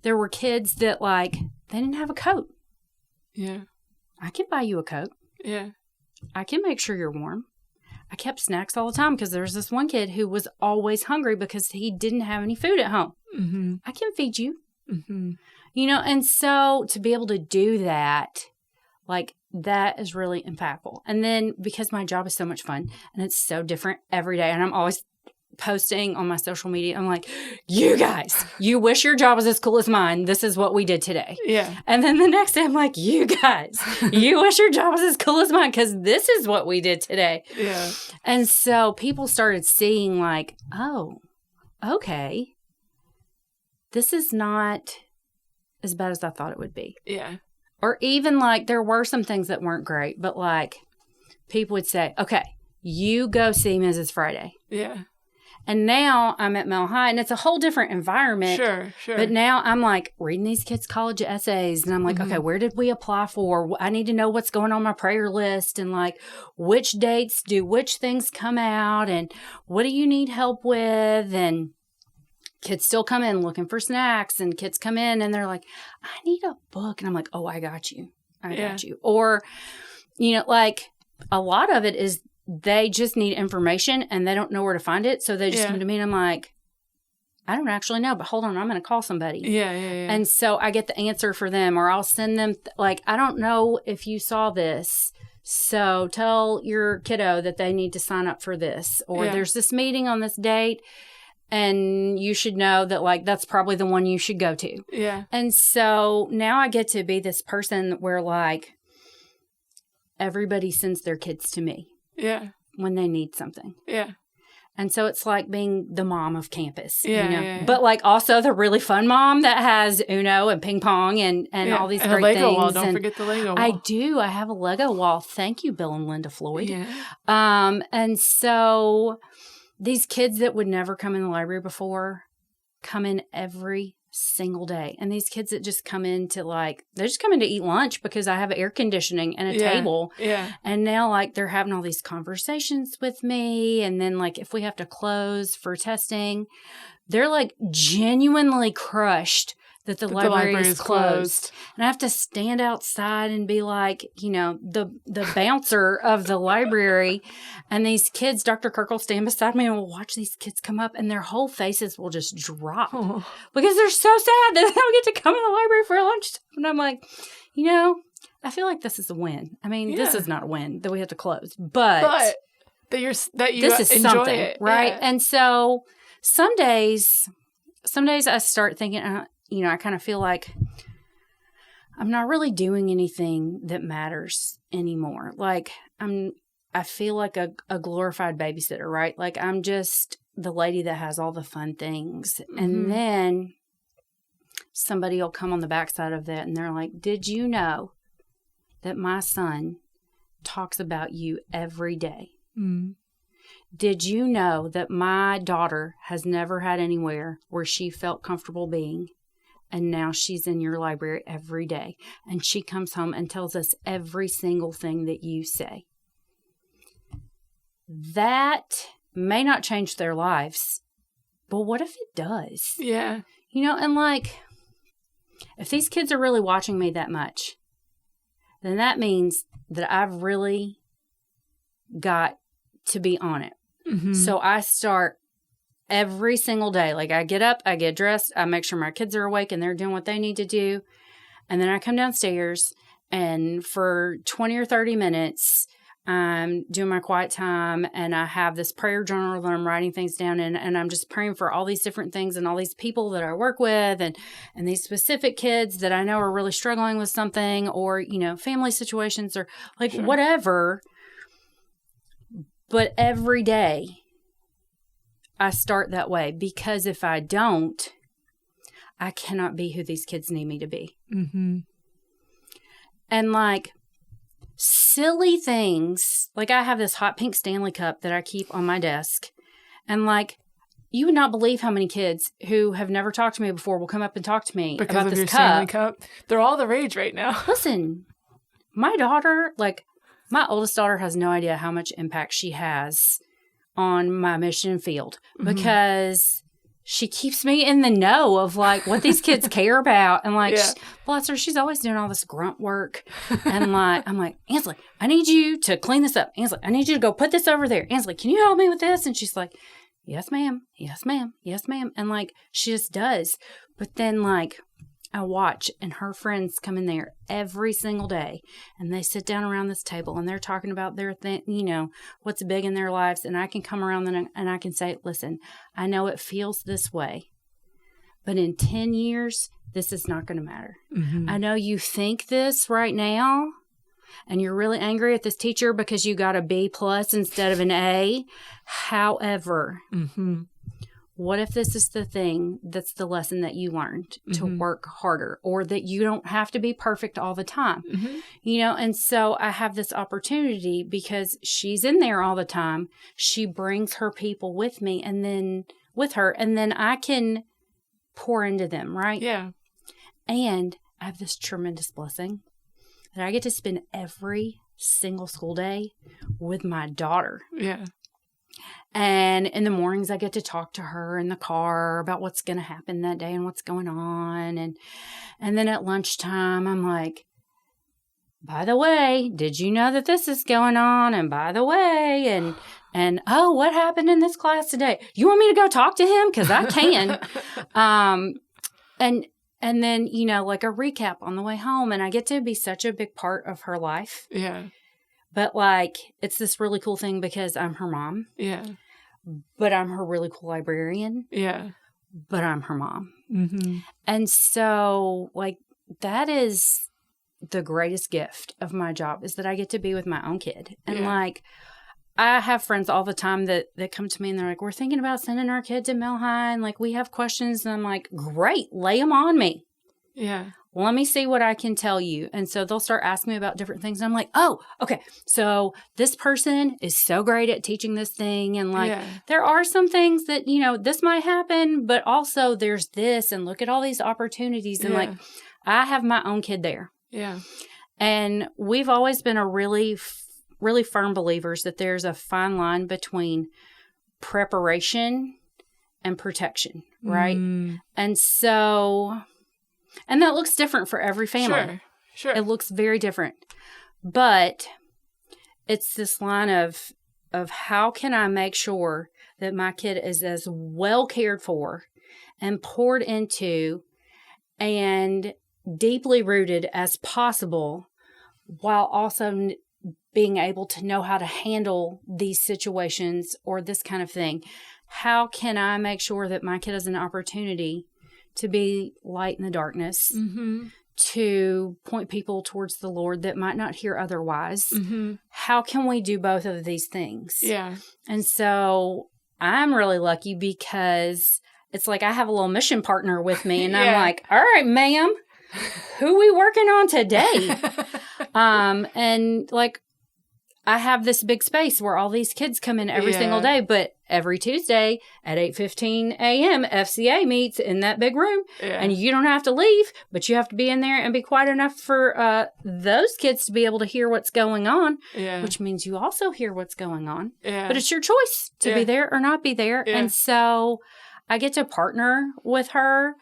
There were kids that, like, they didn't have a coat. Yeah. I can buy you a coat. Yeah. I can make sure you're warm. I kept snacks all the time because there was this one kid who was always hungry because he didn't have any food at home. Mm-hmm. I can feed you. Mm-hmm. You know, and so to be able to do that, like, that is really impactful. And then because my job is so much fun and it's so different every day, and I'm always posting on my social media, I'm like, you guys, you wish your job was as cool as mine. This is what we did today. Yeah. And then the next day I'm like, you guys, you wish your job was as cool as mine because this is what we did today. Yeah. And so people started seeing, like, oh, okay, this is not as bad as I thought it would be. Yeah. Or even, like, there were some things that weren't great, but, like, people would say, okay, you go see Mrs. Friday. Yeah. And now I'm at Mel High, and it's a whole different environment. Sure. But now I'm, like, reading these kids' college essays, and I'm like, okay, where did we apply for? I need to know what's going on my prayer list, and, like, which dates do which things come out, and what do you need help with, and kids still come in looking for snacks, and kids come in and they're like, I need a book. And I'm like, oh, I got you. I got you. Or, you know, like, a lot of it is they just need information and they don't know where to find it. So they just come to me and I'm like, I don't actually know, but hold on, I'm going to call somebody. Yeah. And so I get the answer for them, or I'll send them, like, I don't know if you saw this, so tell your kiddo that they need to sign up for this. Or there's this meeting on this date. And you should know that, like, that's probably the one you should go to. Yeah. And so now I get to be this person where, like, everybody sends their kids to me. Yeah. When they need something. Yeah. And so it's like being the mom of campus. Yeah, you know? yeah. But, like, also the really fun mom that has Uno and ping pong and all these great things. And a Lego things. wall. Don't forget the Lego wall. I do. I have a Lego wall. Thank you, Bill and Linda Floyd. Yeah. And so these kids that would never come in the library before come in every single day. And these kids that just come in to, like, they're just coming to eat lunch because I have air conditioning and a table. Yeah. And now, like, they're having all these conversations with me. And then, like, if we have to close for testing, they're, like, genuinely crushed that the library is closed. And I have to stand outside and be like, you know, the bouncer of the library. And these kids, Dr. Kirk will stand beside me and we'll watch these kids come up and their whole faces will just drop because they're so sad that they don't get to come in the library for lunch. And I'm like, you know, I feel like this is a win. I mean, this is not a win that we have to close, but that you this is enjoy something, it. right? Yeah. And so some days I start thinking, you know, I kind of feel like I'm not really doing anything that matters anymore. Like, I feel like a glorified babysitter, right? Like, I'm just the lady that has all the fun things. Mm-hmm. And then somebody will come on the backside of that and they're like, did you know that my son talks about you every day? Mm-hmm. Did you know that my daughter has never had anywhere where she felt comfortable being? And now she's in your library every day. And she comes home and tells us every single thing that you say. That may not change their lives, but what if it does? Yeah. You know, and, like, if these kids are really watching me that much, then that means that I've really got to be on it. Mm-hmm. So I start every single day. Like I get up, I get dressed, I make sure my kids are awake and they're doing what they need to do. And then I come downstairs and for 20 or 30 minutes, I'm doing my quiet time and I have this prayer journal that I'm writing things down in, and I'm just praying for all these different things and all these people that I work with and these specific kids that I know are really struggling with something or, you know, family situations or like whatever. But every day I start that way because if I don't, I cannot be who these kids need me to be. Mm-hmm. And like, silly things, like I have this hot pink Stanley cup that I keep on my desk, and like you would not believe how many kids who have never talked to me before will come up and talk to me because about of this your cup. Stanley cup. They're all the rage right now. Listen, my daughter, like my oldest daughter, has no idea how much impact she has on my mission field because she keeps me in the know of like what these kids care about. And like, bless her, she's always doing all this grunt work. And like, I'm like, Ansley, I need you to clean this up. Ansley, I need you to go put this over there. Ansley, can you help me with this? And she's like, yes, ma'am. Yes, ma'am. Yes, ma'am. And like, she just does. But then like, I watch and her friends come in there every single day and they sit down around this table and they're talking about their thing, you know, what's big in their lives. And I can come around and I can say, listen, I know it feels this way, but in 10 years, this is not going to matter. Mm-hmm. I know you think this right now and you're really angry at this teacher because you got a B+ instead of an A. However, what if this is the thing that's the lesson that you learned to work harder, or that you don't have to be perfect all the time? You know, and so I have this opportunity because she's in there all the time. She brings her people with me and then with her, and then I can pour into them, right? Yeah. And I have this tremendous blessing that I get to spend every single school day with my daughter. Yeah. And in the mornings, I get to talk to her in the car about what's going to happen that day and what's going on. And then at lunchtime, I'm like, by the way, did you know that this is going on? And by the way, and oh, what happened in this class today? You want me to go talk to him? Because I can. And then, you know, like a recap on the way home. And I get to be such a big part of her life. Yeah. But like, it's this really cool thing because I'm her mom. Yeah. But I'm her really cool librarian. Yeah. But I'm her mom. Mm-hmm. And so, like, that is the greatest gift of my job, is that I get to be with my own kid. And, like, I have friends all the time that come to me and they're like, we're thinking about sending our kid to Mel High. And, like, we have questions. And I'm like, great, lay them on me. Yeah. Let me see what I can tell you. And so they'll start asking me about different things. And I'm like, oh, okay. So this person is so great at teaching this thing. And like, there are some things that, you know, this might happen, but also there's this, and look at all these opportunities. And like, I have my own kid there. Yeah. And we've always been a really firm believers that there's a fine line between preparation and protection. Right. And so, and that looks different for every family. Sure. It looks very different. But it's this line of how can I make sure that my kid is as well cared for and poured into and deeply rooted as possible, while also being able to know how to handle these situations or this kind of thing. How can I make sure that my kid has an opportunity to be light in the darkness, to point people towards the Lord that might not hear otherwise? How can we do both of these things? Yeah. And so I'm really lucky because it's like I have a little mission partner with me, and I'm like, all right, ma'am, who we working on today? And like, I have this big space where all these kids come in every single day, but every Tuesday at 8:15 a.m., FCA meets in that big room, and you don't have to leave, but you have to be in there and be quiet enough for those kids to be able to hear what's going on, which means you also hear what's going on. But it's your choice to be there or not be there. And so I get to partner with her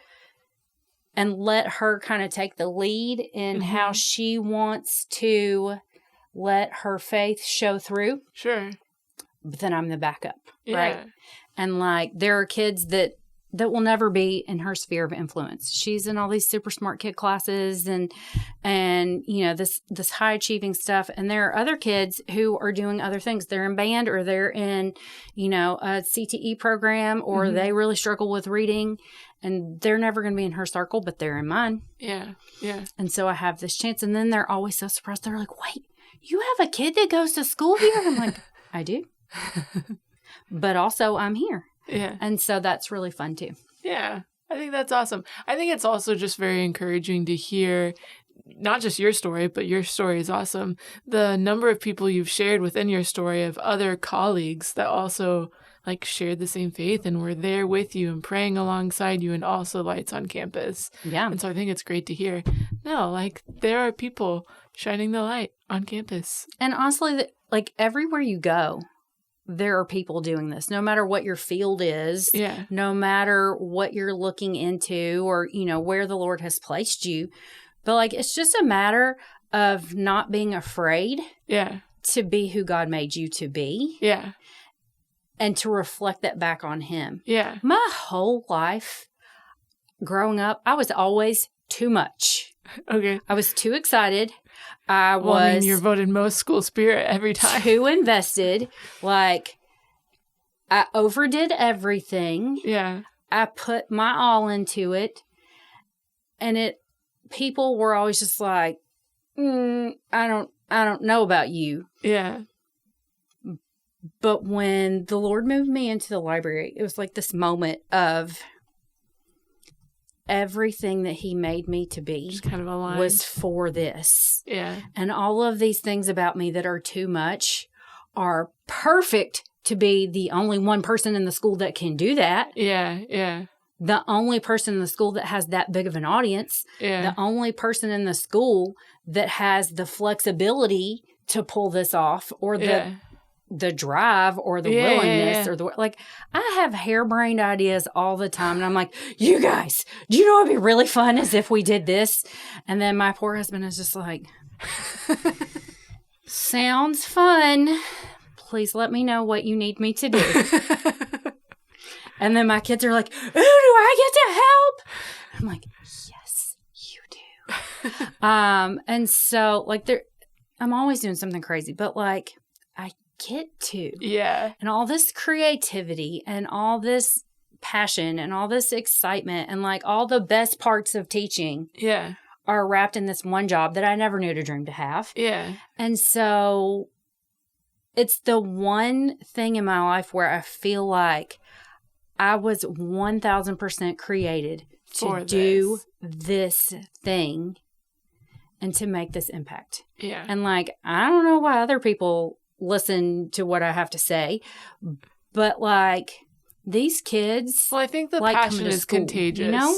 and let her kind of take the lead in how she wants to let her faith show through. Sure. but then I'm the backup, Yeah. right? And like there are kids that will never be in her sphere of influence. She's in all these super smart kid classes and you know, this high achieving stuff. And there are other kids who are doing other things. They're in band, or they're in, you know, a CTE program, or they really struggle with reading, and they're never going to be in her circle, but they're in mine. Yeah. Yeah. And so I have this chance. And then they're always so surprised. They're like, wait, you have a kid that goes to school here? And I'm like, I do. But also I'm here. Yeah. And so that's really fun too. Yeah. I think that's awesome. I think it's also just very encouraging to hear not just your story, but your story is awesome. The number of people you've shared within your story of other colleagues that also like shared the same faith and were there with you and praying alongside you, and also lights on campus. Yeah. And so I think it's great to hear. No, like there are people shining the light on campus. And honestly, like everywhere you go, there are people doing this, no matter what your field is, no matter what you're looking into, or, you know, where the Lord has placed you. But like, it's just a matter of not being afraid to be who God made you to be. Yeah. And to reflect that back on Him. Yeah. My whole life growing up, I was always too much. Okay. I was too excited. I mean, you're voted most school spirit every time. Too invested. Like, I overdid everything. Yeah. I put my all into it. And people were always just like, I don't know about you. Yeah. But when the Lord moved me into the library, it was like this moment of everything that He made me to be just kind of aligned. Was for this. Yeah. And all of these things about me that are too much are perfect to be the only one person in the school that can do that. Yeah. Yeah. The only person in the school that has that big of an audience. Yeah. The only person in the school that has the flexibility to pull this off, or the drive, or the willingness, or the like. I have harebrained ideas all the time, and I'm like, you guys, do you know what'd be really fun is if we did this? And then my poor husband is just like, sounds fun. Please let me know what you need me to do. And then my kids are like, ooh, do I get to help? I'm like, yes, you do. And so like I'm always doing something crazy, but like I get to. Yeah. And all this creativity and all this passion and all this excitement and like all the best parts of teaching are wrapped in this one job that I never knew to dream to have. Yeah. And so it's the one thing in my life where I feel like I was 1,000% created to do this thing and to make this impact. Yeah. And like, I don't know why other people listen to what I have to say, but like these kids. Well, I think the like passion is school, contagious. You know?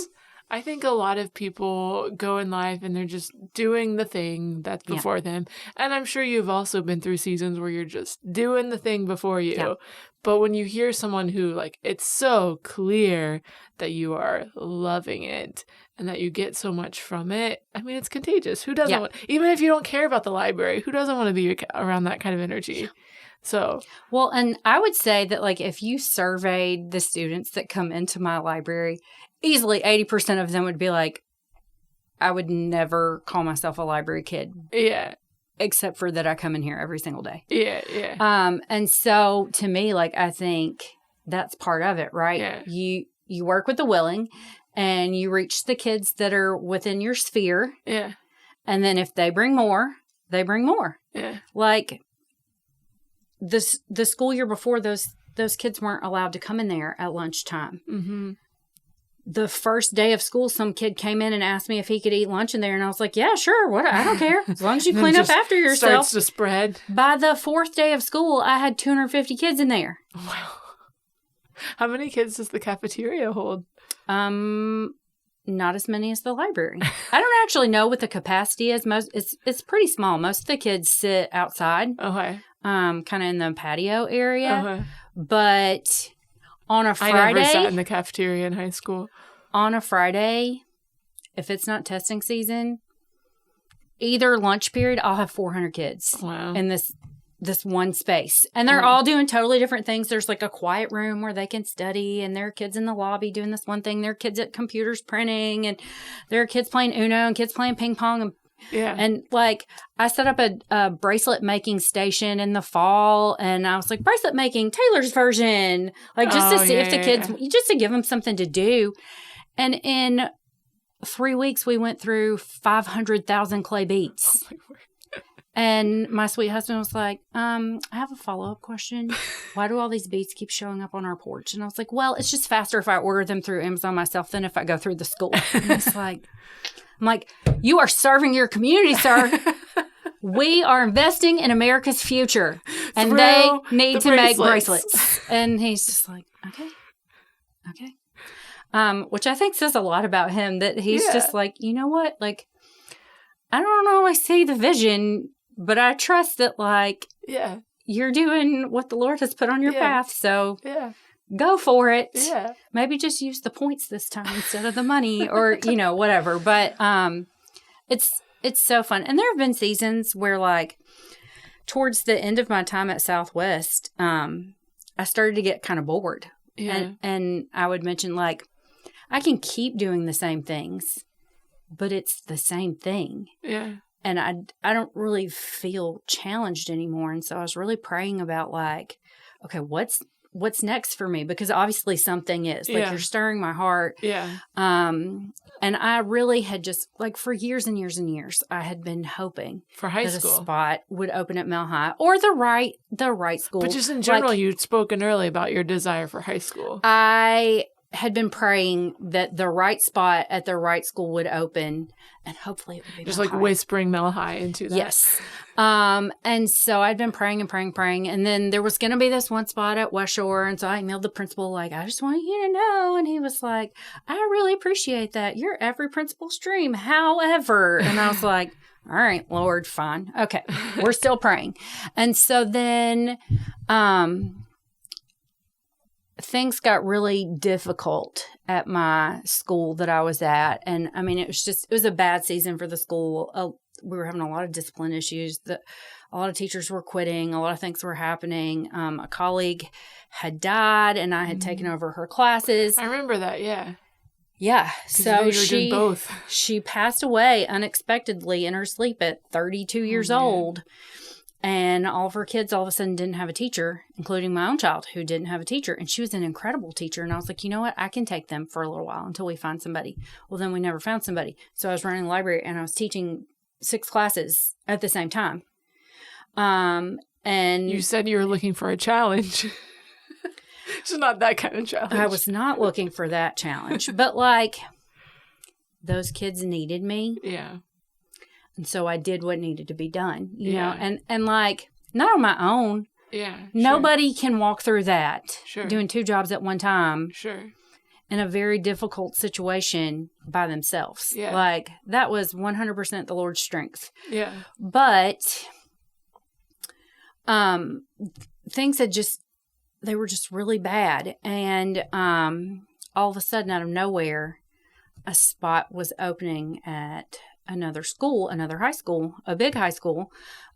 I think a lot of people go in life and they're just doing the thing that's before them. And I'm sure you've also been through seasons where you're just doing the thing before you. Yeah. But when you hear someone who, like, it's so clear that you are loving it and that you get so much from it, I mean, it's contagious. Who doesn't want, even if you don't care about the library, who doesn't want to be around that kind of energy? So, well, and I would say that, like, if you surveyed the students that come into my library, easily 80% of them would be like, I would never call myself a library kid. Yeah. Except for that I come in here every single day. Yeah, yeah. And so to me, like, I think that's part of it, right? Yeah. You work with the willing and you reach the kids that are within your sphere. Yeah. And then if they bring more, they bring more. Yeah. Like the school year before, those kids weren't allowed to come in there at lunchtime. Mm-hmm. The first day of school, some kid came in and asked me if he could eat lunch in there. And I was like, yeah, sure. What? I don't care. As long as you clean up after yourself. Starts to spread. By the fourth day of school, I had 250 kids in there. Wow. How many kids does the cafeteria hold? Not as many as the library. I don't actually know what the capacity is. It's pretty small. Most of the kids sit outside. Okay. Kind of in the patio area. Okay. But on a Friday, I never sat in the cafeteria in high school. On a Friday, if it's not testing season, either lunch period, I'll have 400 kids. Wow. In this this one space. And they're all doing totally different things. There's like a quiet room where they can study, and there are kids in the lobby doing this one thing. There are kids at computers printing, and there are kids playing Uno and kids playing ping pong. And like, I set up a bracelet making station in the fall, and I was like, bracelet making, Taylor's version, like just to see if the kids, just to give them something to do. And in 3 weeks, we went through 500,000 clay beads. Oh, and my sweet husband was like, I have a follow-up question. Why do all these beads keep showing up on our porch? And I was like, well, it's just faster if I order them through Amazon myself than if I go through the school. And he's like, I'm like, you are serving your community, sir. We are investing in America's future, and they need to make bracelets. And he's just like, okay. Which I think says a lot about him, that he's just like, you know what? Like, I don't always see the vision, but I trust that, like, you're doing what the Lord has put on your path. So go for it. Yeah. Maybe just use the points this time instead of the money, or, you know, whatever. But it's so fun. And there have been seasons where, like, towards the end of my time at Southwest, I started to get kind of bored. Yeah. And I would mention, like, I can keep doing the same things, but it's the same thing. Yeah. And I don't really feel challenged anymore. And so I was really praying about, like, okay, what's next for me? Because obviously something is. Like, you're stirring my heart. Yeah. And I really had just, like, for years and years and years, I had been hoping for high school a spot would open at Mel High, or the right school. But just in general, like, you'd spoken early about your desire for high school. I had been praying that the right spot at the right school would open, and hopefully it would be just Mel like High. Whispering Mel High into that. Yes. And so I'd been praying and praying, and then there was going to be this one spot at West Shore, and so I emailed the principal, like, I just want you to know, and he was like, I really appreciate that. You're every principal's dream. However, and I was like, all right, Lord, fine. Okay. We're still praying. And so then, things got really difficult at my school that I was at. And I mean, it was a bad season for the school. We were having a lot of discipline issues. A lot of teachers were quitting. A lot of things were happening. A colleague had died, and I had taken over her classes. I remember that. Yeah. Yeah. So both. She passed away unexpectedly in her sleep at 32 years old. And all of her kids all of a sudden didn't have a teacher, including my own child, who didn't have a teacher. And she was an incredible teacher. And I was like, you know what? I can take them for a little while until we find somebody. Well, then we never found somebody. So I was running the library, and I was teaching 6 classes at the same time. And you said you were looking for a challenge. It's not that kind of challenge. I was not looking for that challenge. But, like, those kids needed me. Yeah. And so I did what needed to be done, you know, and like, not on my own. Yeah. Nobody can walk through that. Sure. Doing 2 jobs at one time. Sure. In a very difficult situation by themselves. Yeah. Like, that was 100% the Lord's strength. Yeah. But, things they were just really bad. And, all of a sudden, out of nowhere, a spot was opening at another school, another high school, a big high school,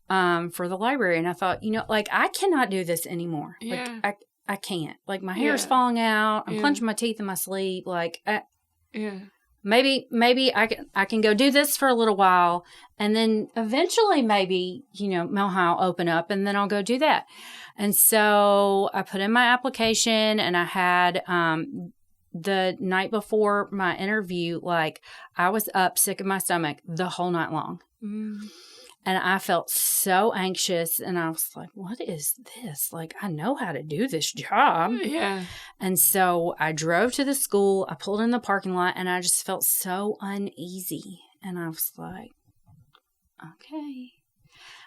for the library. And I thought, you know, like, I cannot do this anymore. Yeah. Like, I can't. Like, my hair is falling out. I'm clenching my teeth in my sleep. Like, maybe I can go do this for a little while, and then eventually maybe, you know, Mel High will open up, and then I'll go do that. And so I put in my application, and I had, the night before my interview, like, I was up sick in my stomach the whole night long. Mm. And I felt so anxious, and I was like, what is this? Like, I know how to do this job. Yeah. And so I drove to the school, I pulled in the parking lot, and I just felt so uneasy. And I was like, okay.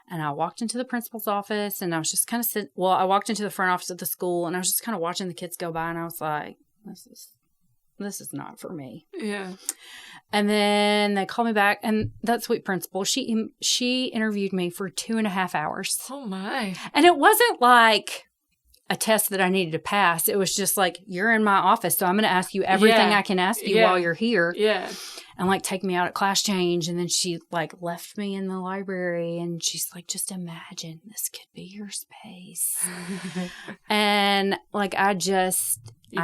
And I walked into the principal's office, and I was just kind of I walked into the front office of the school, and I was just kind of watching the kids go by, and I was like, this is not for me. Yeah. And then they called me back, and that sweet principal, she interviewed me for 2.5 hours. Oh my. And it wasn't like a test that I needed to pass. It was just like, you're in my office, so I'm going to ask you everything I can ask you while you're here. Yeah. And like take me out at class change. And then she like left me in the library and she's like, just imagine this could be your space. And like, I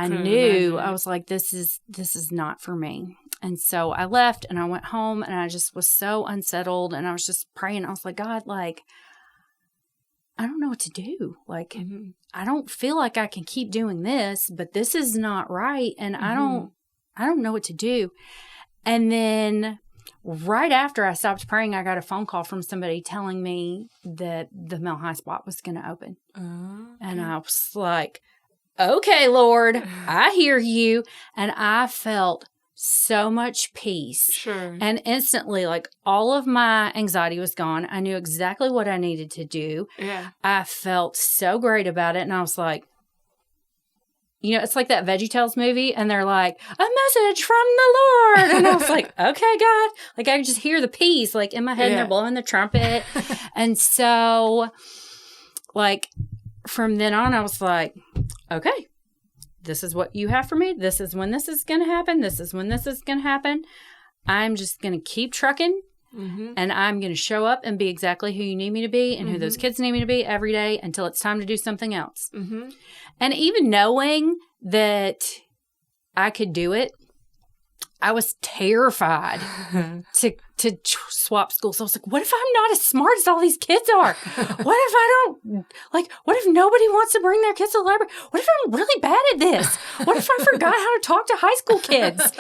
knew, I was like, this is not for me. And so I left and I went home and I just was so unsettled and I was just praying. I was like, God, like, I don't know what to do. Like, I don't feel like I can keep doing this, but this is not right. And I don't know what to do. And then right after I stopped praying, I got a phone call from somebody telling me that the Mel High spot was going to open. And I was like, okay, Lord, I hear you. And I felt so much peace. Sure. And instantly, like, all of my anxiety was gone. I knew exactly what I needed to do. Yeah. I felt so great about it. And I was like, it's like that VeggieTales movie, and they're like, a message from the Lord. And I was like, okay, God. Like, I could just hear the peace, like, in my head, and they're blowing the trumpet. And so, like, from then on, I was like, okay, this is what you have for me. This is when this is going to happen. This is when this is going to happen. I'm just going to keep trucking, and I'm going to show up and be exactly who you need me to be and who those kids need me to be every day until it's time to do something else. And even knowing that I could do it, I was terrified to swap schools. I was like, what if I'm not as smart as all these kids are? What if I don't, like, what if nobody wants to bring their kids to the library? What if I'm really bad at this? What if I forgot how to talk to high school kids?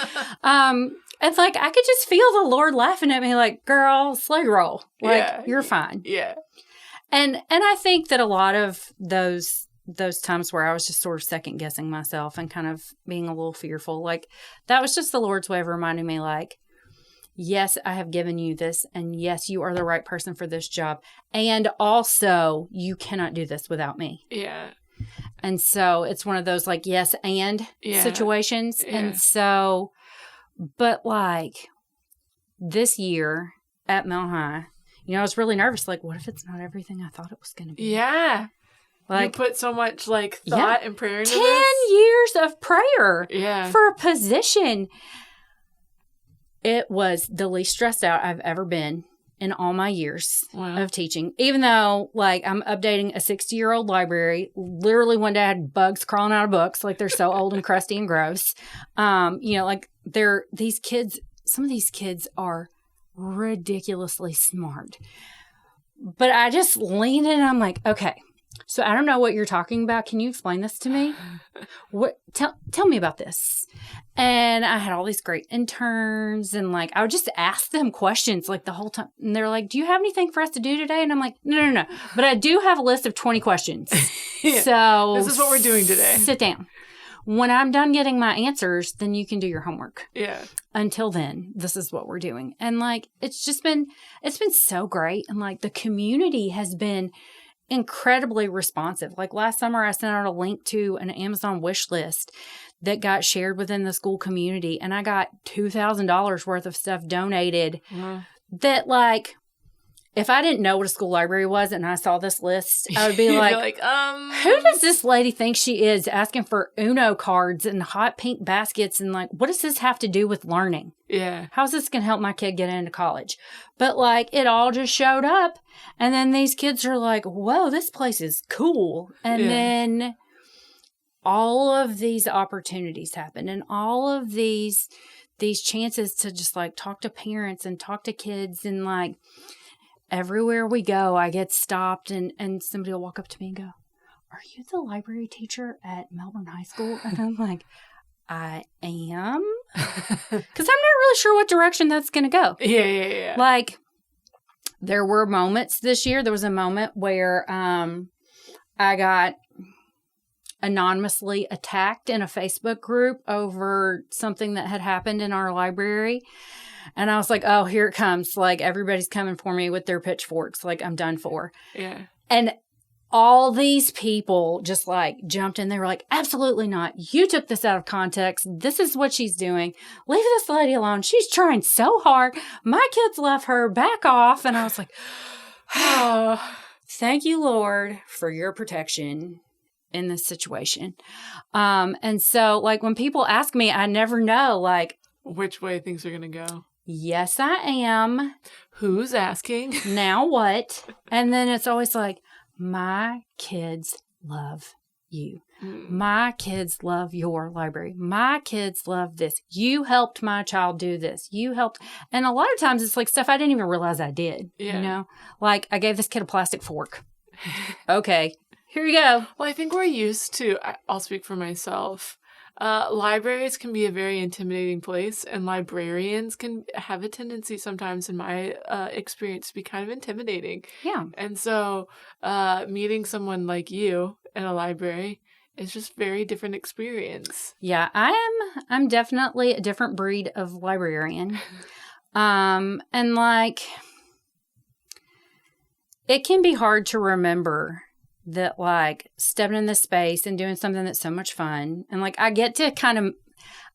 And like, I could just feel the Lord laughing at me like, girl, slow your roll. Like, you're fine. Yeah. And I think that a lot of those times where I was just sort of second guessing myself and kind of being a little fearful, like, that was just the Lord's way of reminding me, like, yes, I have given you this, and yes, you are the right person for this job, and also you cannot do this without me. Yeah. And so it's one of those like yes and situations. And so, but like this year at Mel High, I was really nervous. Like, what if it's not everything I thought it was going to be? Yeah. Like, you put so much like thought and prayer into 10 this. years of prayer Yeah. for a position. It was the least stressed out I've ever been in all my years of teaching. Even though, like, I'm updating a 60-year-old library. Literally one day I had bugs crawling out of books. Like, they're so old and crusty and gross. Like, these kids, some of these kids are ridiculously smart. But I just leaned in and I'm like, okay, so I don't know what you're talking about. Can you explain this to me? Tell me about this. And I had all these great interns, and like I would just ask them questions like the whole time. And they're like, do you have anything for us to do today? And I'm like, no. But I do have a list of 20 questions. So this is what we're doing today. Sit down. When I'm done getting my answers, then you can do your homework. Yeah. Until then, this is what we're doing. And like, it's been so great. And like the community has been incredibly responsive. Like last summer, I sent out a link to an Amazon wish list that got shared within the school community. And I got $2,000 worth of stuff donated that like, if I didn't know what a school library was and I saw this list, I would be like, who does this lady think she is asking for Uno cards and hot pink baskets? And like, what does this have to do with learning? Yeah. How's this going to help my kid get into college? But like, it all just showed up. And then these kids are like, whoa, this place is cool. And then all of these opportunities happen, and all of these chances to just like talk to parents and talk to kids, and like, everywhere we go, I get stopped and somebody will walk up to me and go, are you the library teacher at Melbourne High School? And I'm like, I am. Because I'm not really sure what direction that's going to go. Yeah. Like, there were moments this year. There was a moment where I got anonymously attacked in a Facebook group over something that had happened in our library. And I was like, oh, here it comes. Like, everybody's coming for me with their pitchforks. Like, I'm done for. Yeah. And all these people just, like, jumped in. They were like, absolutely not. You took this out of context. This is what she's doing. Leave this lady alone. She's trying so hard. My kids love her. Back off. And I was like, oh, thank you, Lord, for your protection. in this situation. And so, like, when people ask me, I never know, like, which way things are going to go. Yes, I am. Who's asking? Now what? And then it's always like, my kids love you. My kids love your library. My kids love this. You helped my child do this. You helped. And a lot of times it's like stuff I didn't even realize I did. Yeah. You know, like I gave this kid a plastic fork. Okay, here you go. Well, I think we're used to, I'll speak for myself. Libraries can be a very intimidating place, and librarians can have a tendency sometimes, in my experience, to be kind of intimidating. Yeah. And so meeting someone like you in a library is just very different experience. Yeah, I'm definitely a different breed of librarian. And like, it can be hard to remember that, like, stepping in this space and doing something that's so much fun. And like, I get to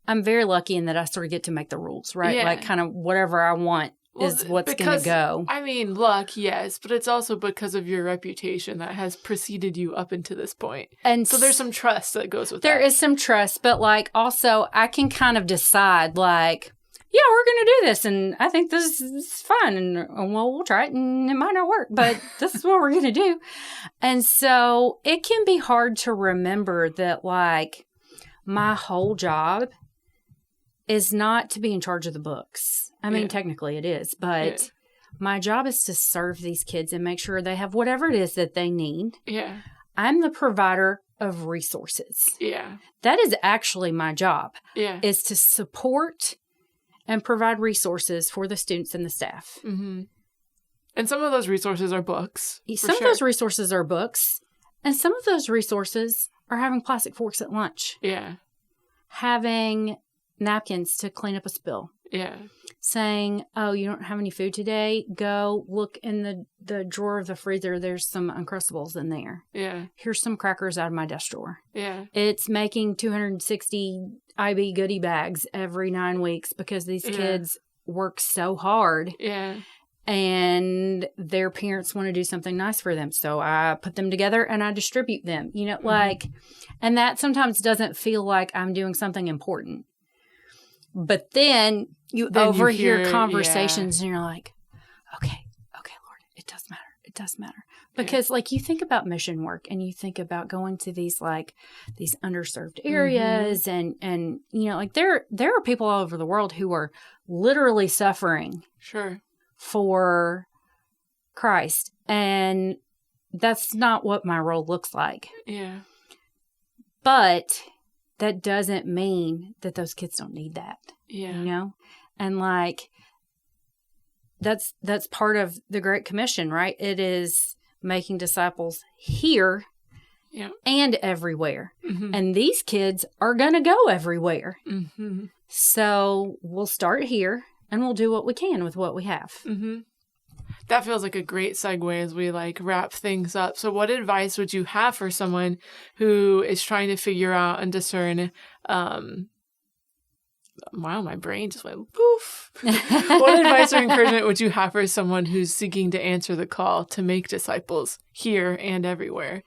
I'm very lucky in that I sort of get to make the rules, right? Yeah. Like, kind of whatever I want is what's going to go. I mean, luck, yes, but it's also because of your reputation that has preceded you up into this point. And so there's some trust that goes with that. There is some trust, but like, also I can kind of decide, like, yeah, we're going to do this, and I think this is fun, and well, we'll try it, and it might not work, but this is what we're going to do. And so it can be hard to remember that, like, my whole job is not to be in charge of the books. I mean, technically it is, but my job is to serve these kids and make sure they have whatever it is that they need. Yeah. I'm the provider of resources. Yeah. That is actually my job. Yeah. Is to support and provide resources for the students and the staff. Mm-hmm. And some of those resources are books. Some of those resources are books. And some of those resources are having plastic forks at lunch. Yeah. Having napkins to clean up a spill. Yeah. Saying, oh, you don't have any food today? Go look in the drawer of the freezer. There's some Uncrustables in there. Yeah. Here's some crackers out of my desk drawer. Yeah. It's making 260 IB goodie bags every 9 weeks because these kids work so hard. Yeah. And their parents want to do something nice for them. So I put them together and I distribute them. You know, like, and that sometimes doesn't feel like I'm doing something important. But then you overhear conversations and you're like, okay, Lord, it does matter. It does matter. Because like you think about mission work and you think about going to these like these underserved areas and you know, like there are people all over the world who are literally suffering for Christ. And that's not what my role looks like. Yeah. But that doesn't mean that those kids don't need that. Yeah. You know? And like, that's part of the Great Commission, right? It is making disciples here and everywhere. Mm-hmm. And these kids are going to go everywhere. Mm-hmm. So we'll start here and we'll do what we can with what we have. Mm-hmm. That feels like a great segue as we like wrap things up. So what advice would you have for someone who is trying to figure out and discern, wow, my brain just went poof. What advice or encouragement would you have for someone who's seeking to answer the call to make disciples here and everywhere?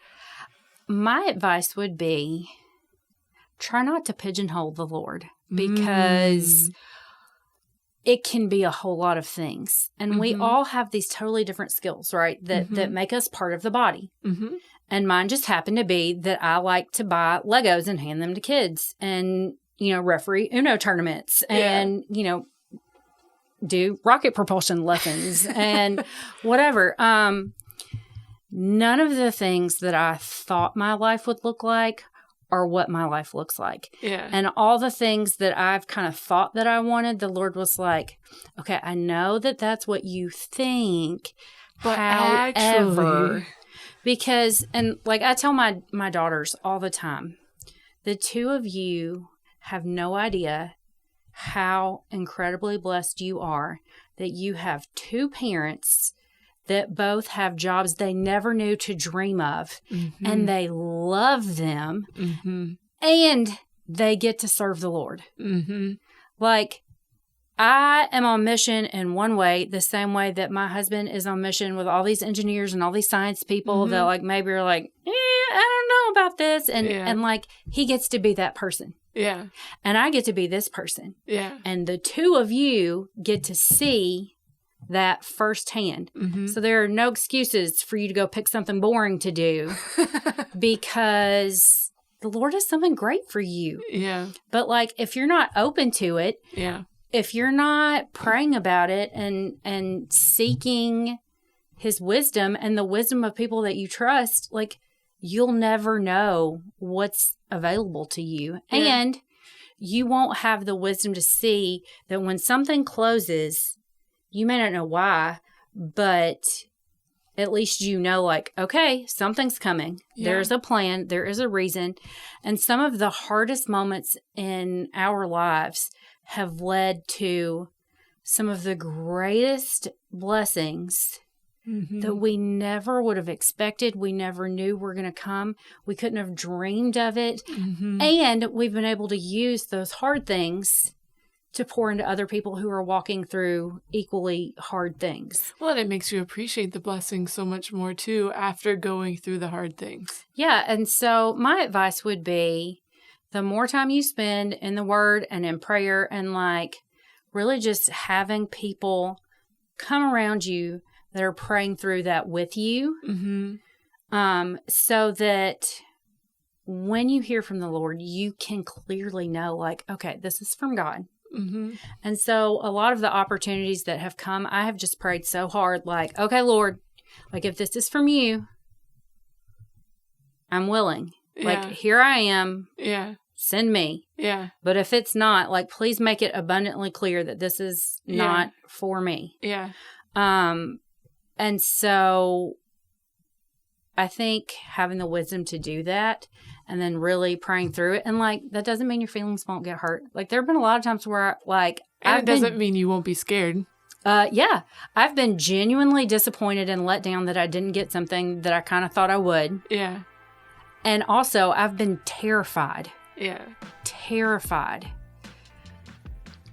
My advice would be try not to pigeonhole the Lord because it can be a whole lot of things. And we all have these totally different skills, right? That make us part of the body. Mm-hmm. And mine just happened to be that I like to buy Legos and hand them to kids and, you know, referee Uno tournaments and, you know, do rocket propulsion lessons and whatever. None of the things that I thought my life would look like are what my life looks like. Yeah. And all the things that I've kind of thought that I wanted, the Lord was like, okay, I know that that's what you think, but however, because, and like I tell my daughters all the time, the two of you have no idea how incredibly blessed you are that you have two parents that both have jobs they never knew to dream of, and they love them, and they get to serve the Lord. Like, I am on mission in one way, the same way that my husband is on mission with all these engineers and all these science people that, like, maybe are like, I don't know about this. And like, he gets to be that person. Yeah. And I get to be this person. Yeah. And the two of you get to see that firsthand. Mm-hmm. So there are no excuses for you to go pick something boring to do because the Lord has something great for you. Yeah. But like, if you're not open to it, if you're not praying about it and seeking his wisdom and the wisdom of people that you trust, like, you'll never know what's available to you. Yeah. And you won't have the wisdom to see that when something closes, you may not know why, but at least you know, like, okay, something's coming. Yeah. There's a plan. There is a reason. And some of the hardest moments in our lives have led to some of the greatest blessings that we never would have expected. We never knew were going to come. We couldn't have dreamed of it. And we've been able to use those hard things to pour into other people who are walking through equally hard things. Well, and it makes you appreciate the blessings so much more, too, after going through the hard things. Yeah, and so my advice would be the more time you spend in the Word and in prayer and, like, really just having people come around you that are praying through that with you, so that when you hear from the Lord, you can clearly know, like, okay, this is from God. And so a lot of the opportunities that have come, I have just prayed so hard, like, okay, Lord, like, if this is from you, I'm willing. Like, here I am. Yeah. Send me. Yeah. But if it's not, like, please make it abundantly clear that this is not for me. Yeah. And so I think having the wisdom to do that and then really praying through it. And, like, that doesn't mean your feelings won't get hurt. Like, there have been a lot of times where, like, and it doesn't mean you won't be scared. Yeah. I've been genuinely disappointed and let down that I didn't get something that I kind of thought I would. Yeah. And also, I've been terrified. Yeah. Terrified.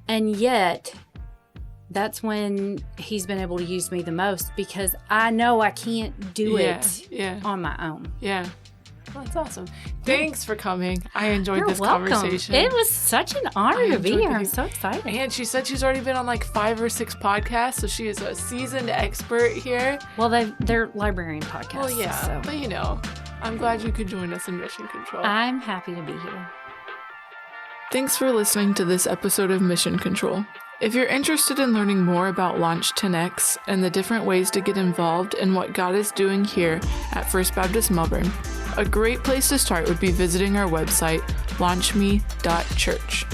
And yet, that's when he's been able to use me the most because I know I can't do it on my own. Yeah. Well, that's awesome. Thanks for coming. I enjoyed You're this welcome. Conversation. It was such an honor to be here. I'm so excited. And she said she's already been on like 5 or 6 podcasts, so she is a seasoned expert here. Well, they're librarian podcasts. Well, yeah, so. But you know, I'm glad you could join us in Mission Control. I'm happy to be here. Thanks for listening to this episode of Mission Control. If you're interested in learning more about Launch 10X and the different ways to get involved in what God is doing here at First Baptist Melbourne, a great place to start would be visiting our website, launchme.church.